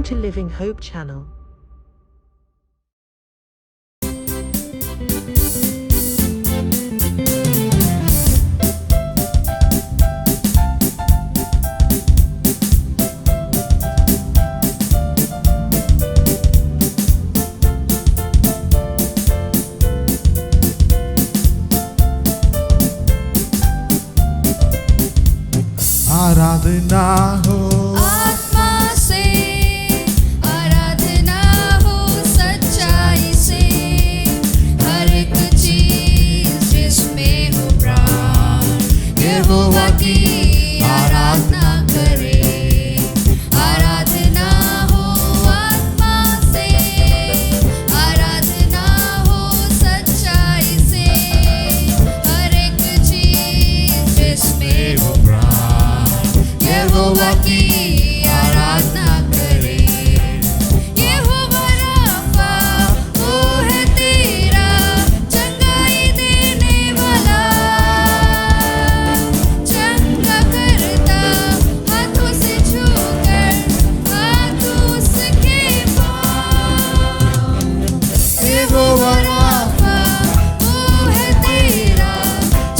Welcome to Living Hope channel. आराधना हो आत्मा से, आराधना हो सच्चाई से, हर एक चीज जिसमें हो प्राण यहोवा की आराधना करे। आराधना हो आत्मा से, आराधना हो सच्चाई से, हर एक चीज जिसमें हो यहोवा की आराधना करे। यहोवा राफा वो है तेरा चंगाई देने वाला, चंगा करता हाथों से छूकर हाथों उसके पाँव। यहोवा राफा वो है तेरा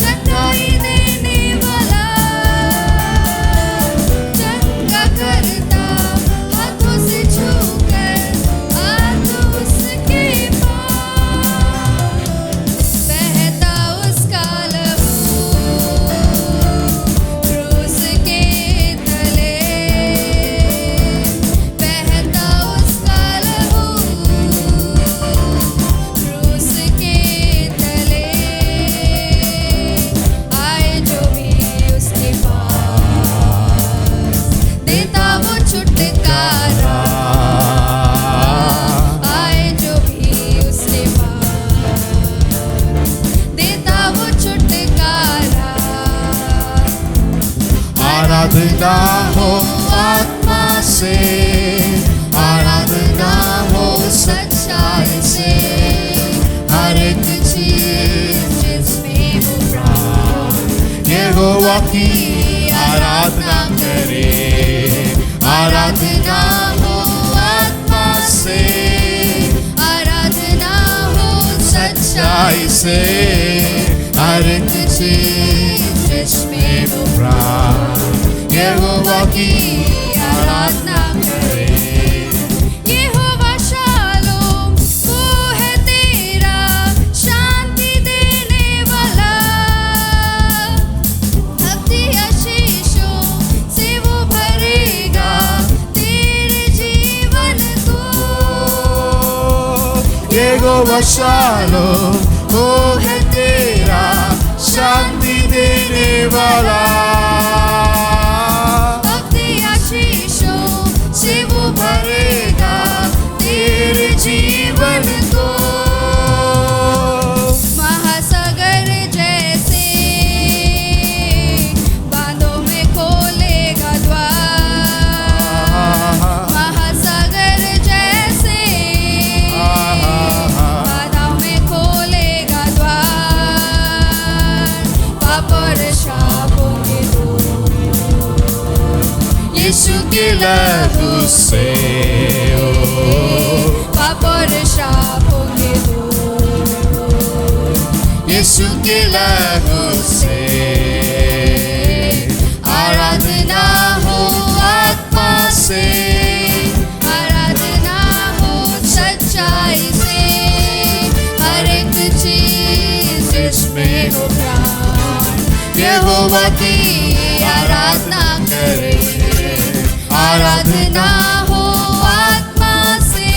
चंगाई देने वाला, करता हाथों से छूकर हाथों उसके पाँव। बहता उसका लहू क्रूस के तले, बहता उसका लहू क्रूस के तले, आए जो भी उसके पास देता वो छुटकारा। आए जो भी उसके पास देता वो छुटकारा। आराधना हो आत्मा से, आराधना हो सच्चाई से, हर एक चीज जिसमें हो प्राण यहोवा की आराधना करे। आराधना हो आत्मा से, आराधना हो सच्चाई से, हर एक चीज जिसमें हो प्राण यहोवा की आराधना करे। यहोवा शालोम वो है तेरा शांति देने वाला, अपनी आशीषों से वो भरेगा तेरे जीवन को। यहोवा शालोम वो है तेरा शांति देने वाला, अपनी आशीषों से वो भरेगा तेरे जीवन को। महासागर जैसे बांधों में खोलेगा द्वार, महासागर जैसे बांधों में खोलेगा द्वार। पाप और शापों के दूर यीशु के लहू से, पाप और शापों के दूर यीशु के लहू से। आराधना हो आत्मा से, आराधना हो सच्चाई से, हर एक चीज जिसमें हो प्राण यहोवा की आराधना करे। आराधना हो आत्मा से,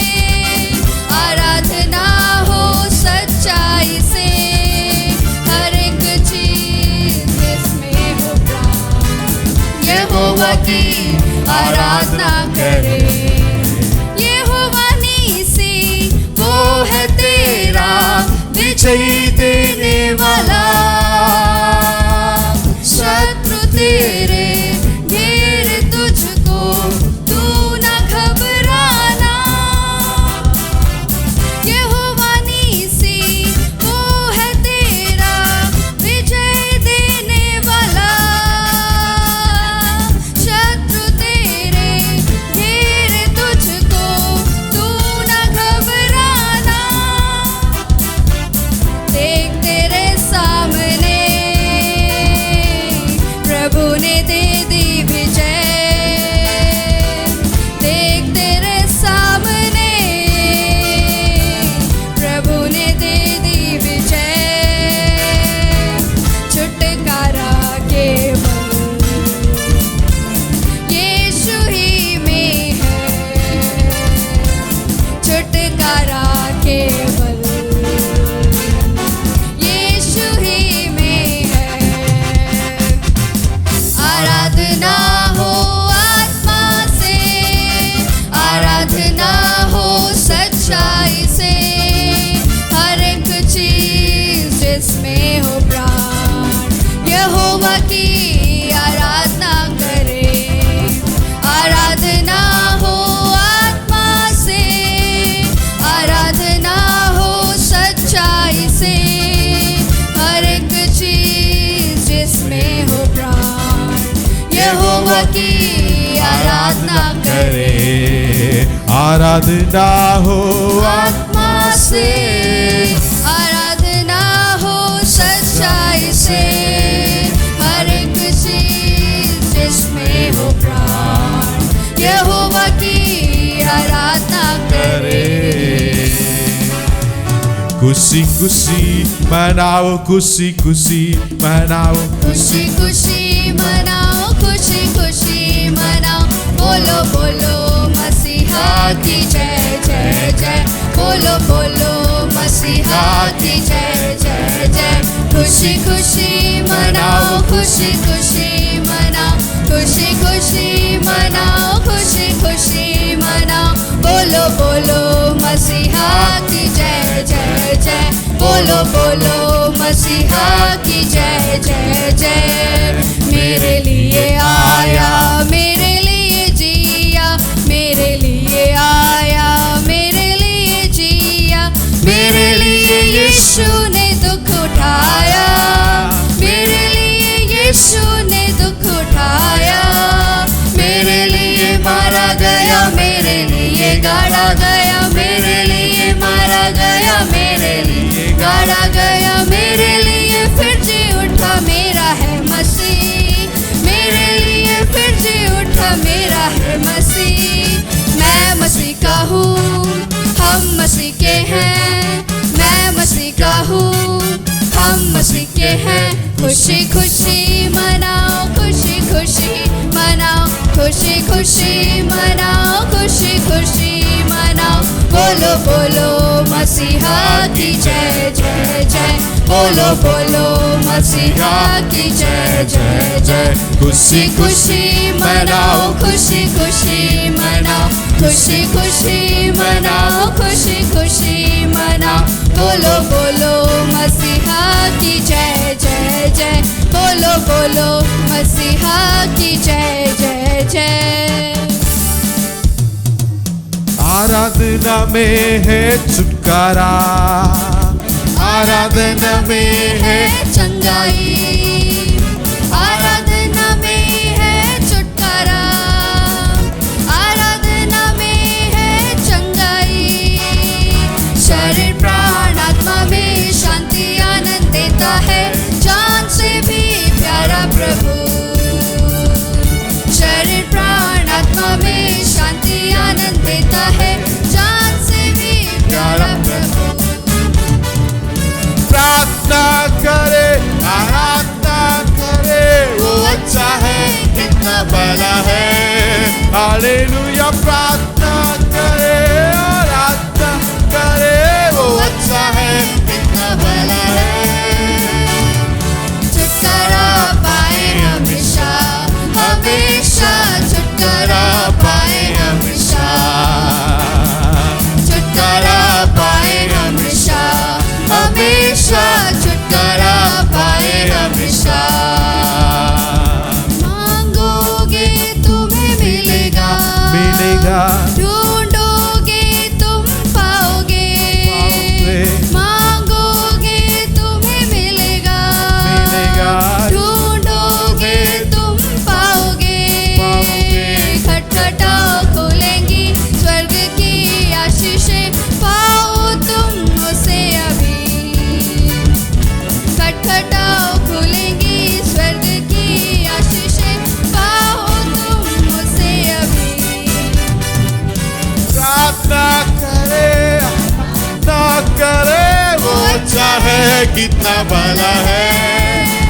आराधना हो सच्चाई से, हर एक चीज जिसमें हो प्राण यहोवा की आराधना करे। यहोवा नीसी वो है तेरा विजयी देने वाला, शत्रु तेरे घेर तुझको तू न घबराना। यहोवा नीसी वो है तेरा विजय देने वाला, शत्रु तेरे घेर तुझको जिसमें हो प्राण, यहोवा की आराधना करे, आराधना हो आत्मा से, आराधना हो सच्चाई से, हर एक चीज जिसमें हो प्राण, यहोवा की आराधना करे। खुशी खुशी मनाओ, खुशी खुशी मनाओ, खुशी खुशी मनाओ, खुशी खुशी मनाओ, बोलो बोलो मसीहा की जय जय जय, बोलो बोलो मसीहा की जय जय जय। खुशी खुशी मनाओ, खुशी खुशी मनाओ, खुशी खुशी मनाओ, खुशी खुशी मनाओ, बोलो बोलो मसीहा की जय जय जय, बोलो बोलो मसीहा की जय जय जय। मेरे लिए आया, मेरे लिए जिया, मेरे लिए आया, मेरे लिए जिया, मेरे लिए यीशु ने दुख उठाया, मेरे लिए यीशु ने दुख उठाया, मेरे लिए मारा गया, मेरे लिए गाड़ा गया, मेरे लिए मारा गया, मेरे लिए गाड़ा गया, मेरे लिए फिर जी उठा, मेरा है मसीह, मेरे लिए फिर जी उठा, मेरा है मसीह। मैं मसीह का हूँ, हम मसीह के हैं, मैं मसीह का हूँ, हम मसीह के हैं। खुशी खुशी मनाओ, खुशी खुशी मनाओ, खुशी खुशी मनाओ, खुशी खुशी मनाओ, बोलो बोलो मसीहा की जय जय जय, बोलो बोलो मसीहा की जय जय जय। खुशी खुशी मनाओ, खुशी खुशी मनाओ, खुशी खुशी मनाओ, खुशी खुशी मनाओ, बोलो बोलो मसीहा की जय जय जय, बोलो बोलो मसीहा की जय जय जय। आराधना में है छुटकारा, आराधना में है चंगाई, आराधना में है छुटकारा, आराधना में है चंगाई, शरीर प्राण आत्मा में शांति आनंद देता है, जान से भी प्यारा प्रभु, शरीर प्राण आत्मा में शांति आनंद देता है, जान से भी प्यारा प्रभु। प्रार्थना करे, आराधना करे, वो अच्छा है, कितना भला है। हालेलुया। प्रार्थना करे, आराधना करे, वो अच्छा है, कितना भला है। छुटकारा पाए हमेशा, हमेशा छुटकारा पाए हमेशा, छुटकारा पाए हमेशा, हमेशा छुटकारा पाए हमेशा। मांगोगे तुम्हें मिलेगा, मिलेगा। ढूंढोगे तुम पाओगे, मांगोगे तुम्हें मिलेगा, मिलेगा। ढूंढोगे तुम पाओगे, खटखटाओ खोलेंगी स्वर्ग की आशीषें, पाओ तुम उसे अभी, खटखटाओ खुलेंगी स्वर्ग की आशीषें, पाओ तुम उसे अभी। प्रार्थना करे, आराधना करे, वो अच्छा है, कितना भला है।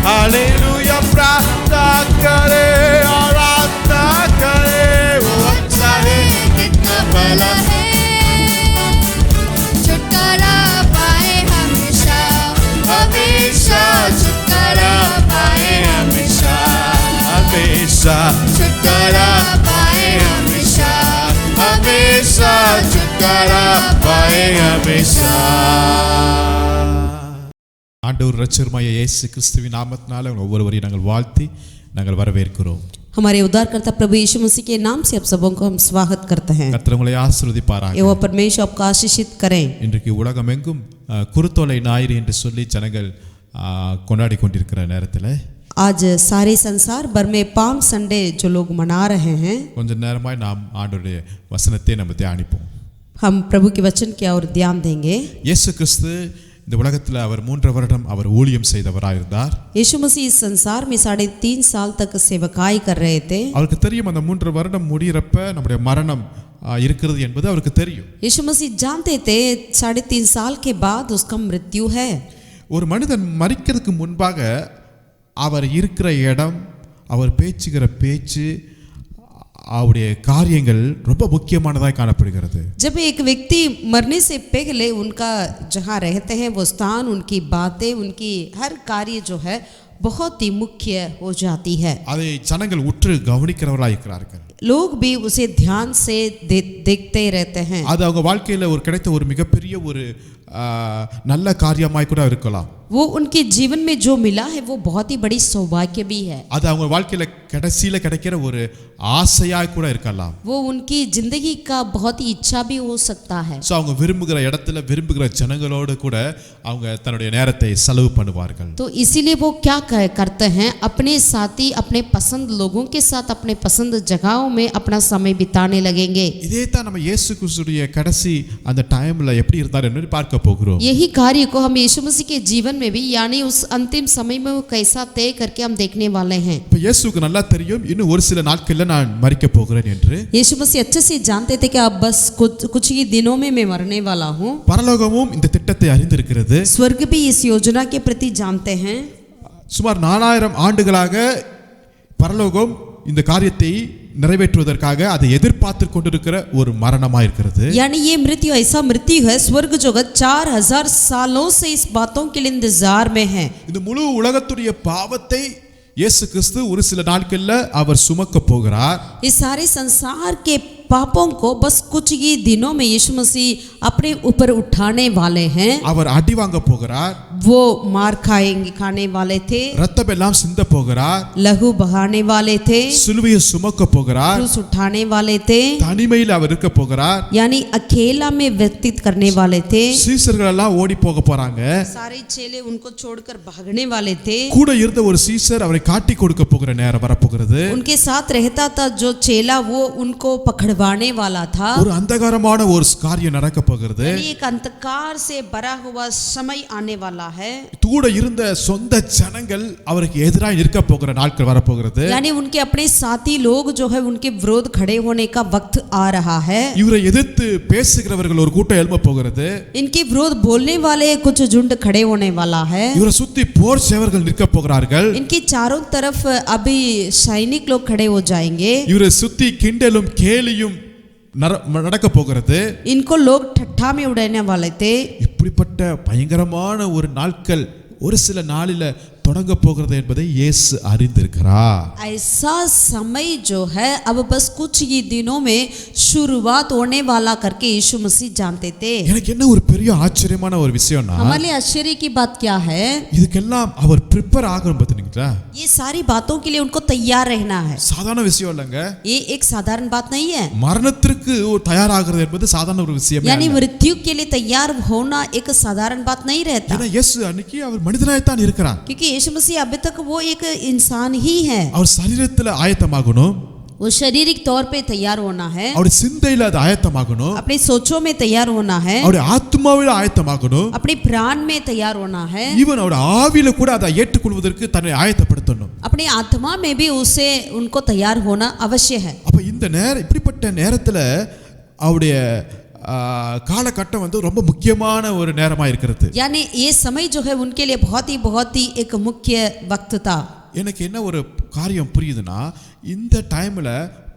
हालेलुया। प्रार्थना करे, आराधना करे, वो अच्छा है, कितना भला है। छुटकारा पाए हमेशा, हमेशा छुटकारा पाए हमेशा, हमेशा छुटकारा पाए हमेशा, हमेशा छुटकारा पाए हमेशा। ஆண்டவர் இரட்சகருமாகிய இயேசு கிறிஸ்துவின் நாமத்தினால ஒவ்வொருவரையும் நாங்கள் வாழ்த்தி நாங்கள் வரவேற்கிறோம். हमारे उद्धारकर्ता प्रभु यीशु मसीह के नाम से आप सबों को हम स्वागत करते हैं। கர்த்தர் உங்களை ஆசீர்வதிப்பாராக. यहोवा परमेश्वर आपको आशीषित करें। இன்றைக்கு உலகமெங்கும் குருத்தோலை ஞாயிறு என்று சொல்லி ஜனங்கள் கொண்டாடி கொண்டிருக்கிற நேரத்தில் आज सारे संसार भर में पाम संडे जो लोग मना रहे हैं, கொஞ்ச நேரமாய் நாம் ஆண்டவருடைய வசனத்தை நம்ம தியானிப்போம். हम प्रभु के वचन की ओर ध्यान देंगे। இயேசு கிறிஸ்து இந்த உலகத்தில் அவர் 3 வருடம் அவர் ஊழியம் செய்தவராய் இருந்தார். यीशु मसीह इस संसार में 3.5 साल तक सेवकाई कर रहे थे। அவருக்கு தெரியும் அந்த 3 வருடம் முடியறப்ப நம்முடைய மரணம் இருக்கிறது என்பது அவருக்கு தெரியும். यीशु मसीह जानते थे 3.5 साल के बाद उसका मृत्यु है। ஒரு மனிதன் மரிக்கிறதுக்கு முன்பாக அவர் இருக்கிற இடம், அவர் பேச்சுகிற பேச்சு, அவருடைய காரியங்கள் ரொம்ப முக்கியமானதாய் காணப்படுகிறது. जब एक व्यक्ति मरने से पहले उनका जहाँ रहते हैं वो स्थान, उनकी बातें, उनकी हर कार्य जो है बहुत ही मुख्य हो जाती है। அதை ஜனங்கள் உற்று கவனிக்கிறவர்களாய் இருக்கிறார்கள். लोग भी उसे ध्यान से देखते रहते हैं। அது அவங்க வாழ்க்கையில ஒரு கிடைத்த ஒரு மிகப்பெரிய ஒரு நல்ல காரியமாய் கூட இருக்கலாம். वो उनके जीवन में जो मिला है वो बहुत ही बड़ी सौभाग्य भी है। அது அவங்க வாழ்க்கையில கடைசியில கிடைக்கிற ஒரு ஆசையாய் கூட இருக்கலாம். वो उनकी जिंदगी का बहुत ही इच्छा भी हो सकता है। சோ அவங்க விரும்புகிற இடத்துல விரும்புகிற ஜனங்களோடு கூட அவங்க தன்னுடைய நேரத்தை செலவு பண்ணுவார்கள். तो इसीलिए वो क्या करते हैं, अपने साथी, अपने पसंद लोगों के साथ अपने पसंद जगहों में अपना समय बिताने लगेंगे। இதே தான் நம்ம இயேசு கிறிஸ்துடைய கடைசி அந்த டைம்ல எப்படி இருந்தார் என்று பார்க்க போகிறோம். यही कार्य को हम यीशु मसीह के जीवन में भी, यानी उस अंतिम समय में वो कैसा तय करके हम देखने वाले हैं। இப்ப இயேசுவுக்கு நல்லா தெரியும் இன்னும் ஒரு சில நாட்கள்ல நான் மரிக்க போகிறேன் என்று. यीशु मसीह अच्छे से जानते थे कि अब बस कुछ ही दिनों में मैं मरने वाला हूँ। பரலோகமும் இந்த திட்டத்தை அறிந்திருக்கிறது. स्वर्ग भी इस योजना के प्रति जानते हैं। சுமார் 4000 ஆண்டுகளாக பரலோகம் இந்த காரியத்தை நிறைவேற்றுவதற்காக அதை எதிர்பார்த்து கொண்டிருக்கிற ஒரு மரணமாய் இருக்கிறது. यानी ये मृत्यु ऐसा मृत्यु है, स्वर्ग जगत 4000 सालों से इस बातों के लिए इंतजार में है। இந்த முழு உலகத்துடைய பாவத்தை இயேசு கிறிஸ்து ஒரு சில நாட்கள்ல அவர் சுமக்க போகிறார். इस सारे संसार के पापों को बस कुछ ही दिनों में यीशु मसीह अपने ऊपर उठाने वाले हैं। அவர் அடி வாங்க போகிறார். वो मार खाने वाले थे, ரத்தம் எல்லாம் சிந்த போகிறார், लहू बहाने वाले थे, சிலுவையை சுமக்க போகிறார், क्रूस उठाने वाले थे, தனிமையில் அவர் இருக்க போகிறார், यानी अकेला में व्यतीत करने वाले थे। சீசர்கள் எல்லாம் ஓடி போக போறாங்க. सारे चेले उनको छोड़कर भागने वाले थे। கூட இருந்த ஒரு சீசர் அவரை காட்டி கொடுக்க போகிற நேரம் வரப்போகிறது. उनके साथ रहता था जो चेला, वो उनको पकड़वाने वाला था। ஒரு அந்தகாரமான ஒரு காரியம் நடக்க போகிறது. एक अंधकार से भरा हुआ समय आने वाला है। கூட இருந்த சொந்த ஜனங்கள் அவருக்கு எதிராக நிற்க போகிற நாட்கள் வரப்போகிறது. यानी उनके अपने साथी लोग जो है उनके विरोध खड़े होने का वक्त आ रहा है। இவரை எதிர்த்து பேசுகிறவர்கள் ஒரு கூட்டம் எழும்ப போகிறது. इनके विरोध बोलने वाले कुछ झुंड खड़े होने वाला है। இவரை சுத்தி போர் சேவர்கள் நிற்க போகிறார்கள். इनकी चारों तरफ अभी सैनिक लोग खड़े हो जाएंगे। இவரை சுத்தி கிண்டலும் கேலியும் நடக்க போகிறது. इनको लोग ठट्ठा में उड़ाने वाले थे। இப்படிப்பட்ட பயங்கரமான ஒரு நாட்கள் ஒரு சில நாளில தொடங்க போகிறது என்பதை இயேசு அறிந்திருக்கிறார். ऐसा समय जो है अब बस कुछ ही दिनों में शुरुआत होने वाला करके यीशु मसीह जानते थे। எனக்கு என்ன ஒரு பெரிய ஆச்சரியமான ஒரு விஷயம்னா, हमारे लिए आश्चर्य की बात क्या है, இதுக்கெல்லாம் அவர் ப்ரிப்பேர் ஆகணும் பாத்தீங்களா? ये सारी बातों के लिए उनको तैयार रहना है। சாதாரண விஷயம் இல்லங்க. ये एक साधारण बात नहीं है। மரணத்திற்கு ஒரு தயாராகிறது என்பது சாதாரண ஒரு விஷயம் यानी இல்ல. मृत्यु के लिए तैयार होना एक साधारण बात नहीं रहता, ஏன்னா இயேசு அன்னைக்கு அவர் மனிதனாய் தான் இருக்கிறார். क्योंकि यीशु मसीह अभी तक वो एक इंसान ही है। அவர் சரீரத்துல ஆயத்தமாகணும், वो शारीरिक तौर पे तैयार होना है, அவருடைய சிந்தையில அது ஆயத்தமாகணும், अपनी सोचों में तैयार होना है, அவருடைய ஆத்மாவில ஆயத்தமாகணும், अपने प्राण में तैयार होना है, ஈவன் அவருடைய ஆவியில கூட அதை ஏற்றுக்கொள்வதற்கு தன்னை ஆயத்தப்படுத்தணும். अपनी आत्मा में भी उसे उनको तैयार होना अवश्य है। அப்ப இந்த இப்படிப்பட்ட நேரத்துல அவருடைய காலகட்டம் வந்து ரொம்ப முக்கியமான ஒரு நேரமா இருக்கிறது. यानी ये समय जो है उनके लिए बहुत ही एक मुख्य वक्त था। எனக்கு என்ன ஒரு காரியம் புரியுதுன்னா, இந்த டைம்ல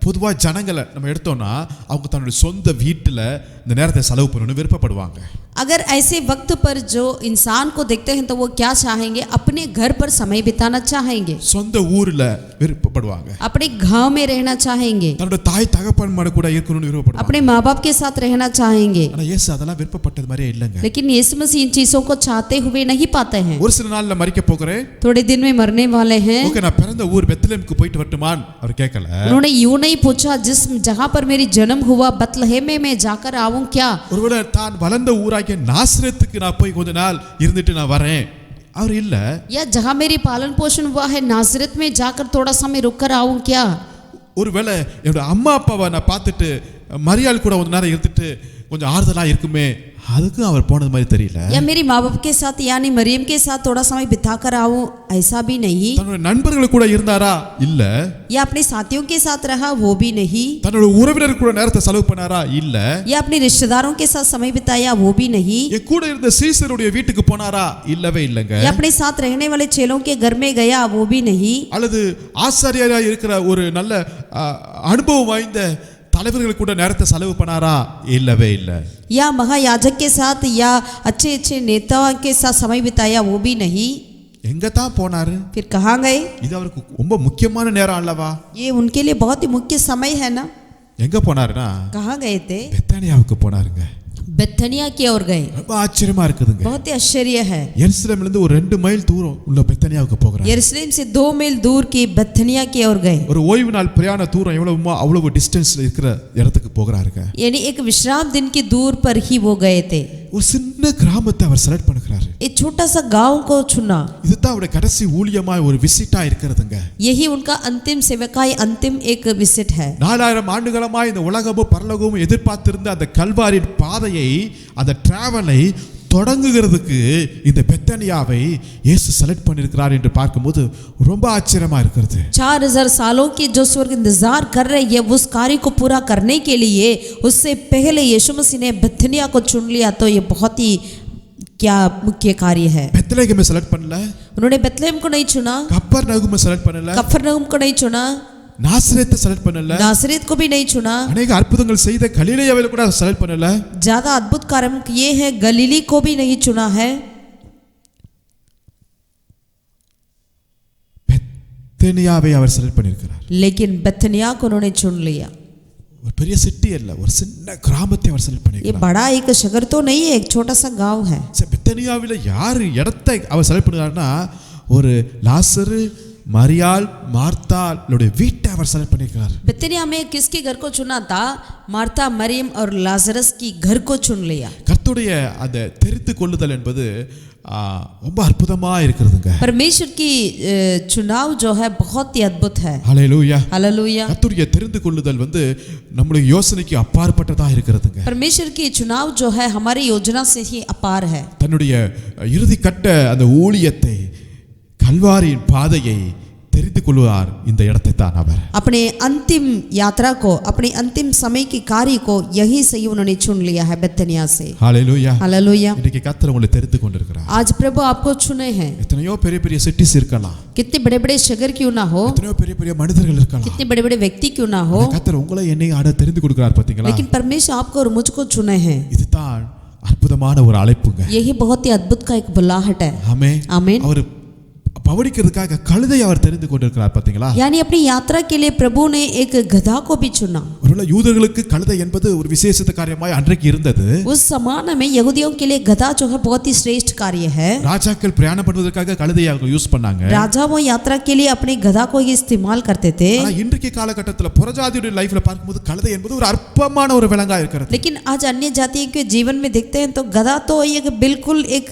பொதுவா ஜனங்களை நம்ம எடுத்தோம்னா அவங்க தன்னுடைய சொந்த வீட்டுல இந்த நேரத்தை செலவு பண்ணணும்னு விருப்பப்படுவாங்க. अगर ऐसे वक्त पर जो इंसान को देखते हैं तो वो क्या चाहेंगे, अपने घर पर समय बिताना चाहेंगे, சொந்த ஊர்ல விருப்பப்படுவாங்க, अपने गांव में रहना चाहेंगे, தன்னோட தாய் தகப்பன்மார கூட இருக்கணும்னு விருப்பப்படுவாங்க, अपने माँ बाप के साथ रहना चाहेंगे। ஆனா இயேசு அதெல்லாம் விருப்பப்பட்டது மாதிரியே இல்லங்க. लेकिन यीशु मसीह इन चीजों को चाहते हुए नहीं पाते हैं। ஒரு சில நாள்ல மரிக்க போகிறேன், थोड़े दिन में मरने वाले हैं। ஓகே நான் பிறந்த ஊர் பெத்லெஹேமுக்கு போயிட்டு வரட்டுமான்னு அவர் கேட்கல. उन्होंने यूं नहीं पूछा जिस जहां पर मेरी जन्म हुआ बतलहम में मैं जाकर आऊं क्या। ஒருவேளை தான் வளர்ந்த ஊராகிய நாசரேத்துக்கு நான் போய் கொஞ்ச நாள் இருந்துட்டு நான் வரேன் அவர் இல்ல. या जहाँ मेरी पालन पोषण हुआ है नासरत में जाकर थोड़ा समय रुक कर आऊं क्या? ஒருவேளை என்னோட அம்மா அப்பாவை நான் பார்த்துட்டு மரியாள் கூட ஒரு நேரம் இருந்துட்டு கொஞ்சம் ஆறுதலா இருக்குமே, அதுக்கும் அவர் போனது மாதிரி தெரியல. या मेरी माँ बाप के साथ यानी मरियम के साथ थोड़ा समय बिता कर आऊं, ऐसा भी नहीं. தன்னோட நண்பர்கள் கூட இருந்தாரா? இல்ல. या अपने साथियों के साथ रहा, वो भी नहीं. தன்னோட உறவினர் கூட நேரத்தை செலவு பண்ணாரா? இல்ல. या अपने रिश्तेदारों के साथ समय बिताया, वो भी नहीं. என் கூட இருந்த சீசருடைய வீட்டுக்கு போனாரா? இல்லவே இல்லங்க. या अपने साथ रहने वाले चेलों के घर में गया, वो भी नहीं. அல்லது ஆசாரியரா இருக்கிற ஒரு நல்ல அனுபவம் வாய்ந்த தலைவர்கள் கூட நேரத்தை செலவு பண்ணாரா? இல்லவே இல்ல. या महायाजक के साथ या अच्छे अच्छे नेताओं के साथ समय बिताया, वो भी नहीं. எங்க தான் போனாரு? फिर कहाँ गए? இது அவருக்கு ரொம்ப முக்கியமான நேரம் அல்லவா? ये उनके लिए बहुत ही मुख्य समय है ना. எங்க போனாருன்னா कहाँ गए थे? பெத்தானியாவுக்கு போனாருங்க. बेथनिया की ओर गए. ரொம்ப ஆச்சரியமா இருக்குதுங்க. बहुत ही आश्चर्य है. எருசலேம்ல இருந்து ஒரு 2 மைல் தூரம் உள்ள பெத்தானியாவுக்கு போறாரு. यरूशलेम से 2 मील दूर की बेथनिया की ओर गए. ஒரு ஓய்வு நாள் பிரயாண தூரம் எவ்வளவுமோ அவ்வளவு டிஸ்டன்ஸ்ல இருக்கிற இடத்துக்கு போறாருங்க. यानी एक विश्राम दिन की दूर पर ही वो गए थे. ஒரு சின்ன கிராமத்தை அவர் செலக்ட் பண்ணுகிறாரு. एक छोटा सा गांव को चुना. இதுதான் அவருடைய கடைசி ஊழியமாய் ஒரு விசிட்டா இருக்கிறதுங்க. यही उनका अंतिम सेवकाई, अंतिम एक विजिट है. 4000 ஆண்டுகளமாய் இந்த உலகமும் பரலோகமும் எதிர்பார்த்திருந்த அந்த கல்வாரின் பாதையை, அந்த டிராவலை தொடங்குகிறதுக்கு இந்த பெத்தானியாவை இயேசு செலக்ட் பண்ணியிருக்கிறார் என்று பார்க்கும்போது ரொம்ப ஆச்சரியமா இருக்கிறது. 4000 सालों की जो स्वर्ग इंतजार कर रहे हैं उस कार्य को पूरा करने के लिए उससे पहले यीशु मसीह ने बेथनिया को चुन लिया, तो ये बहुत ही क्या मुख्य कार्य है. பெத்லகேமை செலக்ட் பண்ணல, उन्होंने बेथलेहम को नहीं चुना, கப்பர்நகூமை செலக்ட் பண்ணல, कफरनहूम को नहीं चुना, நாசரேத்தை செலக்ட் பண்ணல, नासरीत को भी नहीं चुना, अनेक அற்புதங்கள் செய்த கலிலேயாவை கூட செலக்ட் பண்ணல, ज्यादा अद्भुत कार्य किए हैं गलीली को भी नहीं चुना है. பெத்தானியாவை அவர் செலக்ட் பண்ணியிருக்கிறார். लेकिन बेथनिया को उन्होंने चुन लिया. ஒரு பெரிய சிட்டி அல்ல, ஒரு சின்ன கிராமத்தை அவர் செலக்ட் ये பண்ணியிருக்கிறார். बड़ा एक शहर तो नहीं है, एक छोटा सा गांव है. பெத்தானியாவில யார் இடத்தை அவர் செலக்ட் பண்ணுறாருன்னா, ஒரு லாசரு, மரியாள், மார்த்தாளுடைய வீட்டை அவர் செலக்ட் பண்ணியிருக்கிறார். बेथनिया में किसके घर को चुना था? मार्था, मरियम और लाजरस की घर को चुन लिया. கர்த்தருடைய அந்த தெரிந்து கொள்ளுதல் என்பது ரொம்ப அற்புதமா இருக்கிறதுங்க. परमेश्वर की चुनाव जो है बहुत ही अद्भुत है. ஹல்லேலூயா. हालेलुया. கர்த்தருடைய தெரிந்து கொள்ளுதல் நம்முடைய யோசனைக்கு அப்பாற்பட்டதா இருக்கிறதுங்க. परमेश्वर की चुनाव जो है हमारी योजना से ही अपार है. தன்னுடைய இறுதி கட்ட அந்த ஊழியத்தை, கல்வாரியின் பாதையை தெரிந்து கொள்வார் இந்த இடத்தை தான் அவர். अपने अंतिम यात्रा को, अपने अंतिम समय के कार्य को यही से ही उन्होंने चुन लिया है बेथनिया से. ஹல்லேலூயா. हालेलुया. இன்னைக்கு கர்த்தர் உங்களை தெரிந்து கொண்டிருக்கிறார். आज प्रभु आपको चुने हैं. எத்தனையோ பெரிய பெரிய சிட்டிஸ் இருக்கலாம், कितने बड़े बड़े शहर क्यों ना हो, எத்தனையோ பெரிய பெரிய மனிதர்கள் இருக்கலாம், कितने बड़े बड़े व्यक्ति क्यों ना हो, கர்த்தர் உங்களை என்னை ஆட தெரிந்து கொடுக்கிறார். பாத்தீங்களா? लेकिन परमेश्वर आपको और मुझको चुने हैं. இதுதான் அற்புதமான ஒரு அழைப்புங்க. यही बहुत ही अद्भुत का एक बुलाहट है. ஆமென். आमीन. அவர் பவடிக்கிறதுக்காக கழுதை அவர் தெரிந்து கொண்டிருக்கிறார். பாத்தீங்களா? यानी अपनी यात्रा के लिए प्रभु ने एक गधा को भी चुना. ஒருவேளை யூதர்களுக்கு கழுதை என்பது ஒரு விசேஷித்த காரியமாய் அன்றைக்கு இருந்தது. उस जमाने में यहूदियों के लिए गधा जो है बहुत ही श्रेष्ठ कार्य है. ராஜாக்கள் பிரயாணம் பண்ணுவதற்காக கழுதையை அவங்க யூஸ் பண்ணாங்க. राजा वो यात्रा के लिए अपने गधा को ही इस्तेमाल करते थे. ஆனா இன்றைக்கு காலகட்டத்தில் புறஜாதியுடைய லைஃப்ல பார்க்கும்போது கழுதை என்பது ஒரு அற்பமான ஒரு விலங்கா இருக்கிறது. लेकिन आज अन्य जातियों के जीवन में देखते हैं तो गधा तो एक बिल्कुल एक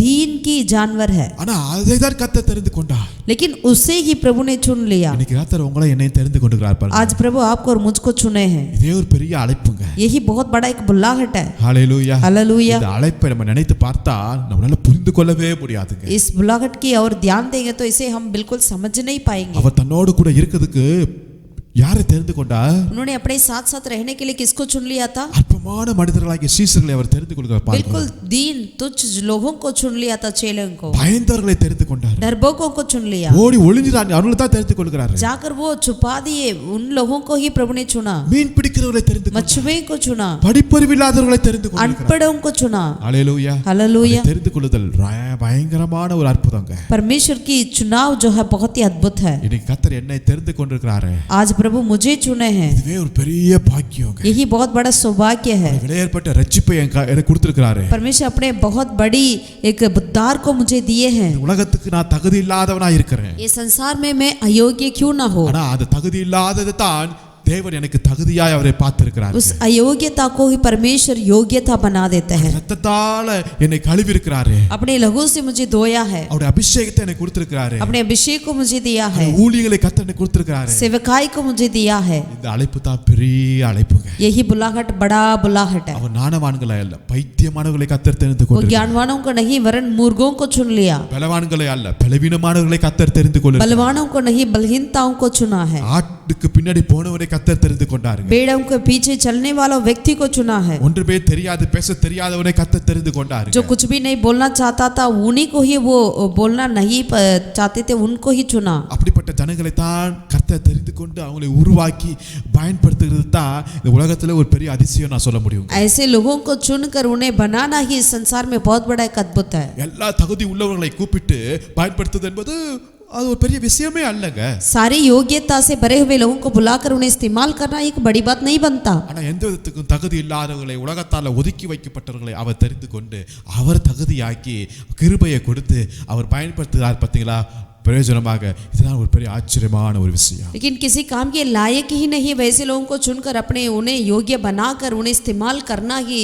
दीन की जानवर है. ஆனா அதை தான் கர்த்தர் தெரிந்து கொண்டார். लेकिन उसे ही प्रभु ने चुन लिया. இன்னைக்கு கர்த்தர் உங்களை என்னை தெரிந்து கொண்டிருக்கிறார் பாருங்க. आज प्रभु आपको और मुझको चुने हैं. இதே ஒரு பெரிய அழைப்புங்க. यही बहुत बड़ा एक बुलाहट है. ஹல்லேலூயா. हालेलुया. இந்த அழைப்பை நம்ம நினைத்து பார்த்தா நம்மளால புரிந்து கொள்ளவே முடியாதுங்க. इस बुलाहट की और ध्यान देंगे तो इसे हम बिल्कुल समझ नहीं पाएंगे. அவர் தன்னோடு கூட இருக்கிறதுக்கு யாரை தெரிந்து கொண்டார்? उन्होंने अपने साथ साथ रहने के लिए किसको चुन लिया था? அற்பமான மனிதர்களாகிய சீசர்களை அவர் தெரிந்து கொள்கிறார். बिल्कुल दीन तुच्छ लोगों को चुन लिया था, चेलों को, பயந்தவர்களை தெரிந்து கொண்டார். डरपोकों को चुन लिया. ஓடி ஒளிஞ்சிராங்க அவங்களை தான் தெரிந்து கொள்கிறார். जाकर वो छुपा दिए, उन लोगों को ही प्रभु ने चुना. மீன் பிடிக்கிறவர்களை தெரிந்து கொண்டார். मछुए को चुना, படிப்பறிவில்லாதவர்களை தெரிந்து கொண்டார். अनपढ़ों को चुना. ஹல்லேலூயா. हालेलुया. தெரிந்து கொள்ளுதல் பயங்கரமான ஒரு அற்புதங்க. परमेश्वर की चुनाव जो है बहुत ही अद्भुत है. இன்னைக்கு கர்த்தர் என்னை தெரிந்து கொண்டிருக்கிறாரு. आज प्रभु मुझे चुने हैं. இதுவே ஒரு பெரிய பாக்கியங்க. यही बहुत बड़ा सौभाग्य है. விலையேறப்பட்ட ரட்சிப்பை எனக்கு கொடுத்திருக்கிறாரு. परमेश्वर अपने बहुत बड़ी एक उद्धार को मुझे दिए हैं. உலகத்துக்கு நான் தகுதி இல்லாதவனா இருக்கிறேன். ये संसार में मैं अयोग्य क्यों ना हो, ஆனா அது தகுதி இல்லாதது தான் தேவன் எனக்கு தகுதியாய் அவரை பார்த்திருக்கிறார். उस अयोग्यता को ही परमेश्वर योग्यता बना देते हैं. ரத்தத்தால என்னை கழுவி இருக்கிறாரு. अपने लहू से मुझे धोया है. அவருடைய அபிஷேகத்தை எனக்கு கொடுத்திருக்கிறாரு. अपने अभिषेक को मुझे दिया है. ஊழியங்களை கர்த்தர் எனக்கு கொடுத்திருக்கிறாரு. सेवकाई को मुझे दिया है. இந்த அழைப்பு தான் பெரிய அழைப்புங்க. यही बुलाहट बड़ा बुलाहट है. அவர் ஞானவான்களை அல்ல, பைத்தியமானவர்களை கர்த்தர் தெரிந்து वो கொண்டிருக்கிறார். ज्ञानवानों को नहीं वरन मूर्खों को चुन लिया. பலவான்களை அல்ல, பலவீனமானவர்களை கர்த்தர் தெரிந்து கொள்ளுகிறார். बलवानों को नहीं बलहीनताओं को चुना है. ஆட்டுக்கு பின்னாடி போனவரை கர்த்தர் தெரிந்து கொண்டாருங்க. भेड़ों के पीछे चलने वाला व्यक्ति को चुना है. ஒன்றுமே தெரியாது பேச தெரியாதவரை கர்த்தர் தெரிந்து கொண்டாருங்க. जो कुछ भी नहीं बोलना चाहता था उन्हीं को ही वो बोलना नहीं चाहते थे, उनको ही चुना. அப்படிப்பட்ட ஜனங்களை தான் கர்த்தர் தெரிந்து கொண்டு அவங்களை உருவாக்கி பயன்படுத்துகிறது தான் இந்த உலகத்துல ஒரு பெரிய அதிசயம் நான் சொல்ல முடியும். ऐसे लोगों को चुनकर उन्हें बनाना ही इस संसार में बहुत बड़ा एक अद्भुत है. எல்லா தகுதி உள்ளவர்களை கூப்பிட்டு பயன்படுத்துவது என்பது அது ஒரு பெரிய விஷயமே அல்லங்க. सारी योग्यता से भरे हुए लोगों को बुलाकर उन्हें इस्तेमाल करना एक बड़ी बात नहीं बनता. ஆனா எந்த விதத்துக்கும் தகுதி இல்லாதவர்களை உலகத்தால ஒதுக்கி வைக்கப்பட்டவர்களை அவர் தெரிந்து கொண்டு அவர் தகுதியாக்கி கிருபையை கொடுத்து அவர் பயன்படுத்துகிறார். பார்த்தீங்களா, பிரயோஜனமாக. இதுதான் ஒரு பெரிய ஆச்சரியமான ஒரு விஷயம். लेकिन किसी काम के लायक ही नहीं वैसे लोगों को चुनकर अपने उन्हें योग्य बनाकर उन्हें इस्तेमाल करना ही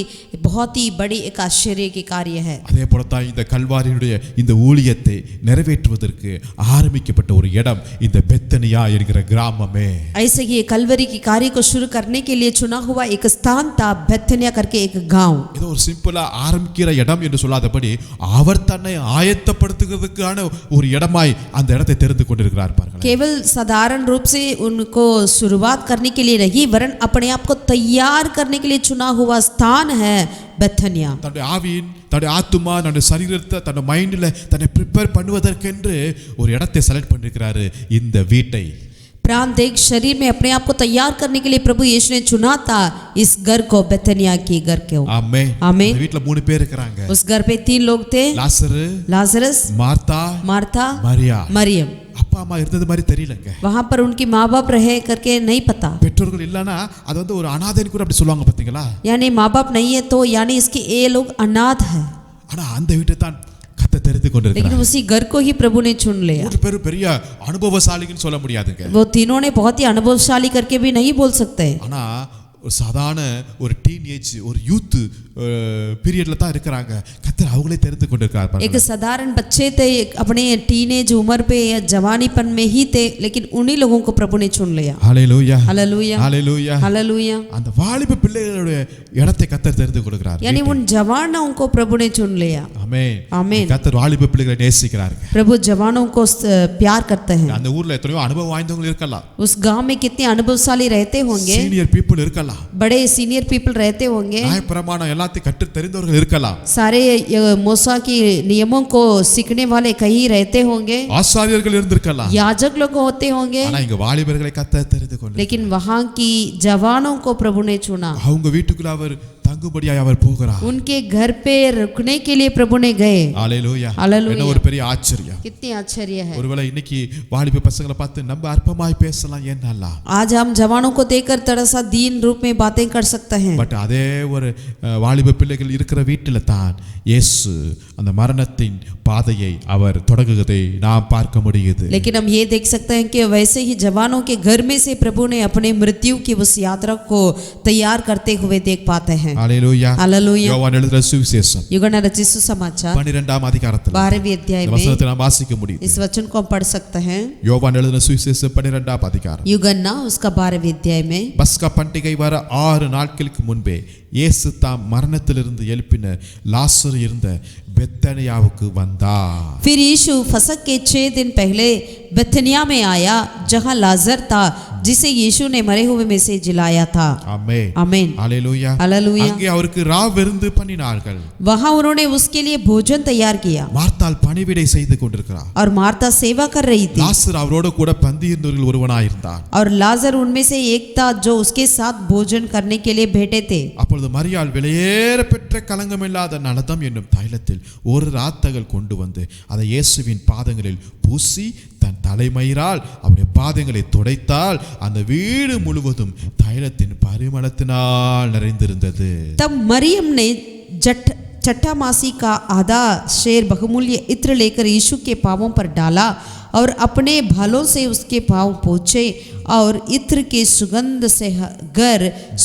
बहुत ही बड़ी एक आश्चर्य की कार्य है. அதே போலத்தான் இந்த கல்வாரியினுடைய இந்த ஊழியத்தை நிறைவேற்றுவதற்கு ஆரம்பிக்கப்பட்ட ஒரு இடம் இந்த பெத்தனியா என்கிற கிராமமே. ऐसे ही कलवरी की कार्य को शुरू करने के लिए चुना हुआ एक स्थान था बेथनिया करके एक गांव. ஏதோ ஒரு சிம்பிளா ஆரம்பிக்கிற இடம் என்று சொல்லாதபடி அவர் தன்னை ஆயத்தப்படுத்துகிறதுக்கான ஒரு இடமாய் அந்த இடத்தை தெரிந்து கொண்டிருக்கிறார். பாருங்க, केवल साधारण रूप से उनको शुरुआत करने के लिए नहीं वरन अपने आप को तैयार करने के लिए चुना हुआ स्थान है बेथनिया. தன்னுடைய ஆவியின், தன்னுடைய ஆத்துமா, தன்னுடைய சரீரத்தை, தன்னுடைய மைண்ட்ல தன்னை ப்ரிப்பேர் பண்ணுவதற்கென்று ஒரு இடத்தை செலக்ட் பண்ணிருக்கிறாரு, இந்த வீட்டை. प्राण देख शरीर में अपने आप को तैयार करने के लिए प्रभु यीशु ने चुना था इस घर को, बेथनिया की घर को. ஆமென். ஆமென். இந்த வீட்ல 3 பேர் இருக்காங்க. उस घर पे 3 लोग थे, லாசரு, लाजरस, மார்த்தா, मरिया, மரியம். அப்பா அம்மா இருந்தது மாதிரி தெரியலங்க. वहां पर उनकी माँ बाप रहे करके नहीं पता. பெற்றோர்கள் இல்லனா அது வந்து ஒரு அனாதைன்னு கூட அப்படி சொல்லுவாங்க, பாத்தீங்களா? यानी माँ बाप नहीं है तो यानी इसके ये लोग अनाथ है. ஆனா அந்த வீட்டை தான் கர்த்தர் தெரிந்து கொண்டிருக்கிறார். लेकिन उसी घर को ही प्रभु ने चुन लिया. ஒரு பெரிய அனுபவசாலின்னு சொல்ல முடியாதுங்க. वो तीनों ने बहुत ही अनुभवशाली करके भी नहीं बोल सकते. ஆனா ஒரு சாதாரண ஒரு டீனேஜ், ஒரு யூத் பீரியட்ல தான் இருக்கிறாங்க. கர்த்தர் அவங்களே தெரிந்து கொண்டிருக்கிறார். एक साधारण बच्चे थे, अपने टीनेज उम्र पे या जवानीपन में ही थे, लेकिन उन्हीं लोगों को प्रभु ने चुन लिया. ஹalleluya, हालेलुया, ஹalleluya, हालेलुया. அந்த வாலிப பிள்ளைகளுடைய இடத்தை கர்த்தர் தெரிந்து கொள்கிறார். यानी उन जवानों को प्रभु ने चुन लिया. ஆமென், ஆமென். கர்த்தர் வாலிப பிள்ளைகளை நேசிக்கிறார். प्रभु जवानों को प्यार करते हैं. அந்த ஊர்ல எத்தனையோ அனுபவம் வாய்ந்தவங்க இருக்கலாம். उस गांव में कितने अनुभवशाली रहते होंगे, சீனியர் பீப்புள் இருக்கலாம். बड़े सीनियर पीपल रहते होंगे, நியாயப்பிரமாணம் எல்லாத்தையும் கற்று தெரிந்தவர்கள் இருக்கலாம். सारे मूसा की नियमों को सीखने वाले कहीं रहते होंगे, ஆசாரியர்கள் இருந்திருக்கலாம். याजक लोग होते होंगे. ஆனா இங்க வாலிபர்களை கர்த்தர் தெரிந்து கொண்டார். लेकिन वहां की जवानों को प्रभु ने चुना. அவங்க வீட்டுக்குள்ள அவர் தங்கும்படியாய் அவர் போகிறார். उनके घर पे रुकने के लिए प्रभु ने गए. ஹalleluya, ஹalleluya. என்ன ஒரு பெரிய ஆச்சரியம். कितनी आश्चर्य है. ஒருவேளை இன்னைக்கு வாலிப பசங்களை பார்த்து நம்ம அற்பமாய் பேசலாம், என்னலாம். आज हम जवानों को देखकर थोड़ा सा दीन रूप में बातें कर सकते हैं. பட் அதே ஒரு வாலிப பிள்ளைகள் இருக்கிற வீட்டில தான் இயேசு அந்த மரணத்தின் பாதையை அவர் தொடங்குவதை நாம் பார்க்க முடியுது. लेकिन हम ये देख सकते हैं कि वैसे ही जवानों के घर में से प्रभु ने अपने मृत्यु की उस यात्रा को तैयार करते हुए देख पाते हैं. ஹalleluya, हालेलुया. யோவான் எழுதின சுவிசேஷம் युगन रचित सुसमाचार 12ஆம் அதிகாரத்தில் 12वें अध्याय இந்த में வசனத்தை நாம் வாசிக்க முடியும். इस वचन को हम पढ़ सकते हैं. யோவான் எழுதின சுவிசேஷம் 12ஆம் அதிகாரம். युगन्ना उसका 12वें अध्याय में பஸ்கா பண்டிகை வர 6 நாட்களுக்கு முன்பே இயேசு தாம் மரணத்திலிருந்து எழுப்பின லாசரு இருந்த बेतनियाவுக்கு வந்தார். फिर यीशु फसक के 6 दिन पहले बेथनिया में आया जहां लाजर था जिसे यीशु ने मरे हुए में से जिलाया था. आमेन, आमेन, हालेलुया, हालेलुया. அங்கே அவருக்கு ராவிருந்து பண்ணினார்கள். वहां उन्होंने उसके लिए भोजन तैयार किया மார்த்தாள் பணிவிடை செய்து கொண்டிருக்கிறார். और मार्था सेवा कर रही थी. லாசர் அவரோடு கூட பந்தியிருந்தவர்கள் ஒருவனாயிருந்தான். और लाजर उनमें से एक था जो उसके साथ भोजन करने के लिए बैठे थे. அப்பொழுது மரியாள் வெளியேற பெற்ற கலங்கமில்லாத நலதம் என்னும் தைலத்தில் ஒரு ராத்தகல் கொண்டு வந்து அதை இயேசுவின் பாதங்களில் பூசி தன் தலைமயிரால் அவருடைய பாதங்களை துடைத்தால் அந்த வீடு முழுவதும் தைலத்தின் பரிமளத்தினால் நிறைந்திருந்தது. तब मरियम ने चट्टा मासी का आधा शेर बहुमूल्य इत्र लेकर यीशु के पांवों पर डाला और अपने भालों से उसके पाँव पोंछे और इत्र के सुगंध से घर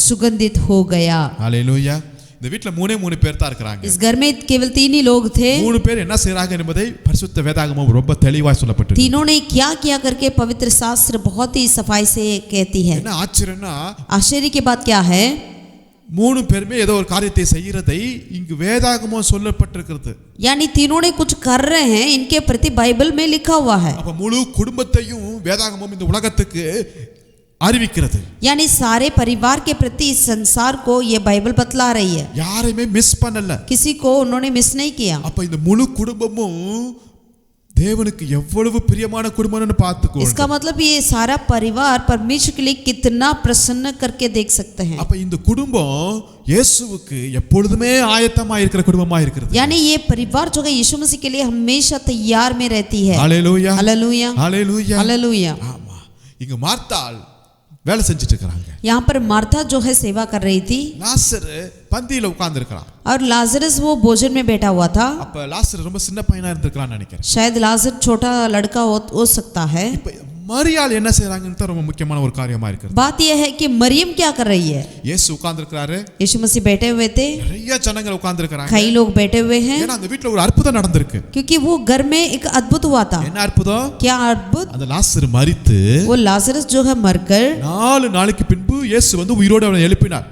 सुगंधित हो गया। ஹalleluya. இந்த வீட்ல மூணு பேர் தான் இருக்காங்க. इस घर में केवल 3 ही लोग थे। மூணு பேர் என்ன செய்றாங்க என்பதை பரிசுத்த வேதாகமம் ரொம்ப தெளிவாய் சொல்லப்பட்டிருக்கு. तीनों ने क्या किया करके पवित्र शास्त्र बहुत ही सफाई से कहती है। என்ன ஆச்சரியம்னா आश्चर्य की बात क्या है, மூணு பேருமே ஏதோ ஒரு காரியத்தை செய்யறதை இங்கு வேதாகமம் சொல்லப்பட்டிருக்கிறது. यानी तीनों ने कुछ कर रहे हैं, इनके प्रति बाइबल में लिखा हुआ है। அப்ப முழு குடும்பத்தையும் வேதாகமம் இந்த உலகத்துக்கு அறிவிக்கிறது. यानी सारे परिवार के प्रति इस संसार को ये बाइबल बतला रही है, யாரையுமே மிஸ் பண்ணல. किसी को उन्होंने मिस नहीं किया। அப்ப இந்த முழு குடும்பமும் தேவனுக்கு எவ்வளவு பிரியமான குடும்பம்னு பார்த்துக்கோ. इसका मतलब ये सारा परिवार परमेश्वर के लिए कितना प्रसन्न करके देख सकते हैं। அப்ப இந்த குடும்பம் இயேசுவுக்கு எப்பொழுதுமே ஆயத்தமா இருக்கிற குடும்பமா இருக்கிறது. यानी ये परिवार जो है यीशु मसीह के लिए हमेशा तैयार में रहती है। ஹalleluya हालेलुया ஹalleluya हालेलुया। ஆமா. இங்க மார்த்தாள் வேலை செஞ்சிட்டு இருக்காங்க. यहाँ पर मार्था जो है सेवा कर रही थी லாசர் பந்தியில உட்கார்ந்து இருக்கான். और लाजरस वो भोजन में बैठा हुआ था। அப்ப லாசர் ரொம்ப சின்ன பையனா இருந்திருக்கான்னு நினைக்கிறேன். शायद लाजर छोटा लड़का हो सकता है। இப்ப மரியாள் என்ன செய்றாங்கன்னு தான் ரொம்ப முக்கியமான ஒரு காரியமா இருக்குது. बात यह है कि मरियम क्या कर रही है। இயேசு உட்கார்ந்து இருக்காரு. यीशु मसीह बैठे हुए थे, நிறைய ஜனங்கள் உட்கார்ந்து இருக்காங்க. कई लोग बैठे हुए हैं, ஏன்னா அந்த வீட்ல ஒரு அற்புதம் நடந்திருக்கு. क्योंकि वो घर में एक अद्भुत हुआ था। என்ன அற்புதம்? क्या अद्भुत? அந்த லாசர் மரித்து वो लाजरस जो है मरकर 4 நாளைக்கு பின்பு இயேசு வந்து உயிரோடு அவனை எழுப்பினார்.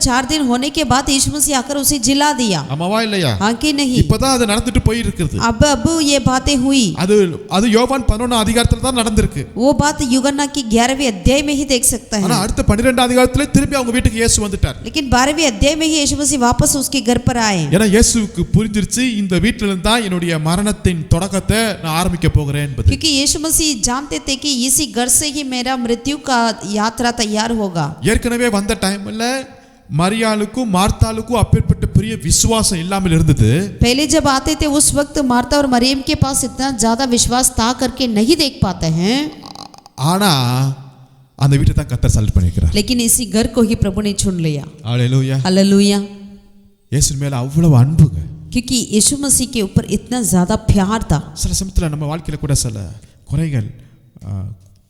4 दिन होने के बाद यीशु मसीह आकर उसे जिला दिया। ஆமாவா இல்லையா? हाँ कि नहीं? இப்பதான் அது நடந்துட்டு போய் இருக்குது. अब ये बातें हुई। அது யோவான் 11 அதிகாரத்துல தான் நடந்திருக்கு. वो बात यूहन्ना की 11वें अध्याय में ही देख सकते हैं। ஆனா அடுத்த 12 அதிகாரத்துல திருப்பி அவங்க வீட்டுக்கு இயேசு வந்துட்டார். लेकिन 12वें अध्याय में ही यीशु मसीह वापस उसके घर पर आए। ஏன்னா இயேசுவுக்கு புரிஞ்சிருச்சு இந்த வீட்ல இருந்து தான் என்னுடைய மரணத்தின் தொடக்கத்தை நான் ஆரம்பிக்க போகிறேன் என்பது. क्योंकि यीशु मसीह जानते थे कि इसी घर से ही मेरा मृत्यु का यात्रा तैयार होगा। ஏற்கனவே வந்த டைம்ல மரியாளுக்கும் மார்த்தாளுக்கும் அப்பேற்பட்ட பெரிய விசுவாசம் இல்லாமல் இருந்தது. पहले जब आते थे उस वक्त मार्था और मरियम के पास इतना ज्यादा विश्वास था करके नहीं देख पाते हैं। ஆனா அந்த வீட்டை தான் கர்த்தர் செலக்ட் பண்ணிக்கிறார். लेकिन इसी घर को ही प्रभु ने चुन लिया। ஹalleluya हालेलुया। இயேசு மேல அவ்வளவு அன்புங்க. क्योंकि यीशु मसीह के ऊपर इतना ज्यादा प्यार था। சில சமயத்துல நம்ம வாழ்க்கையில கூட சில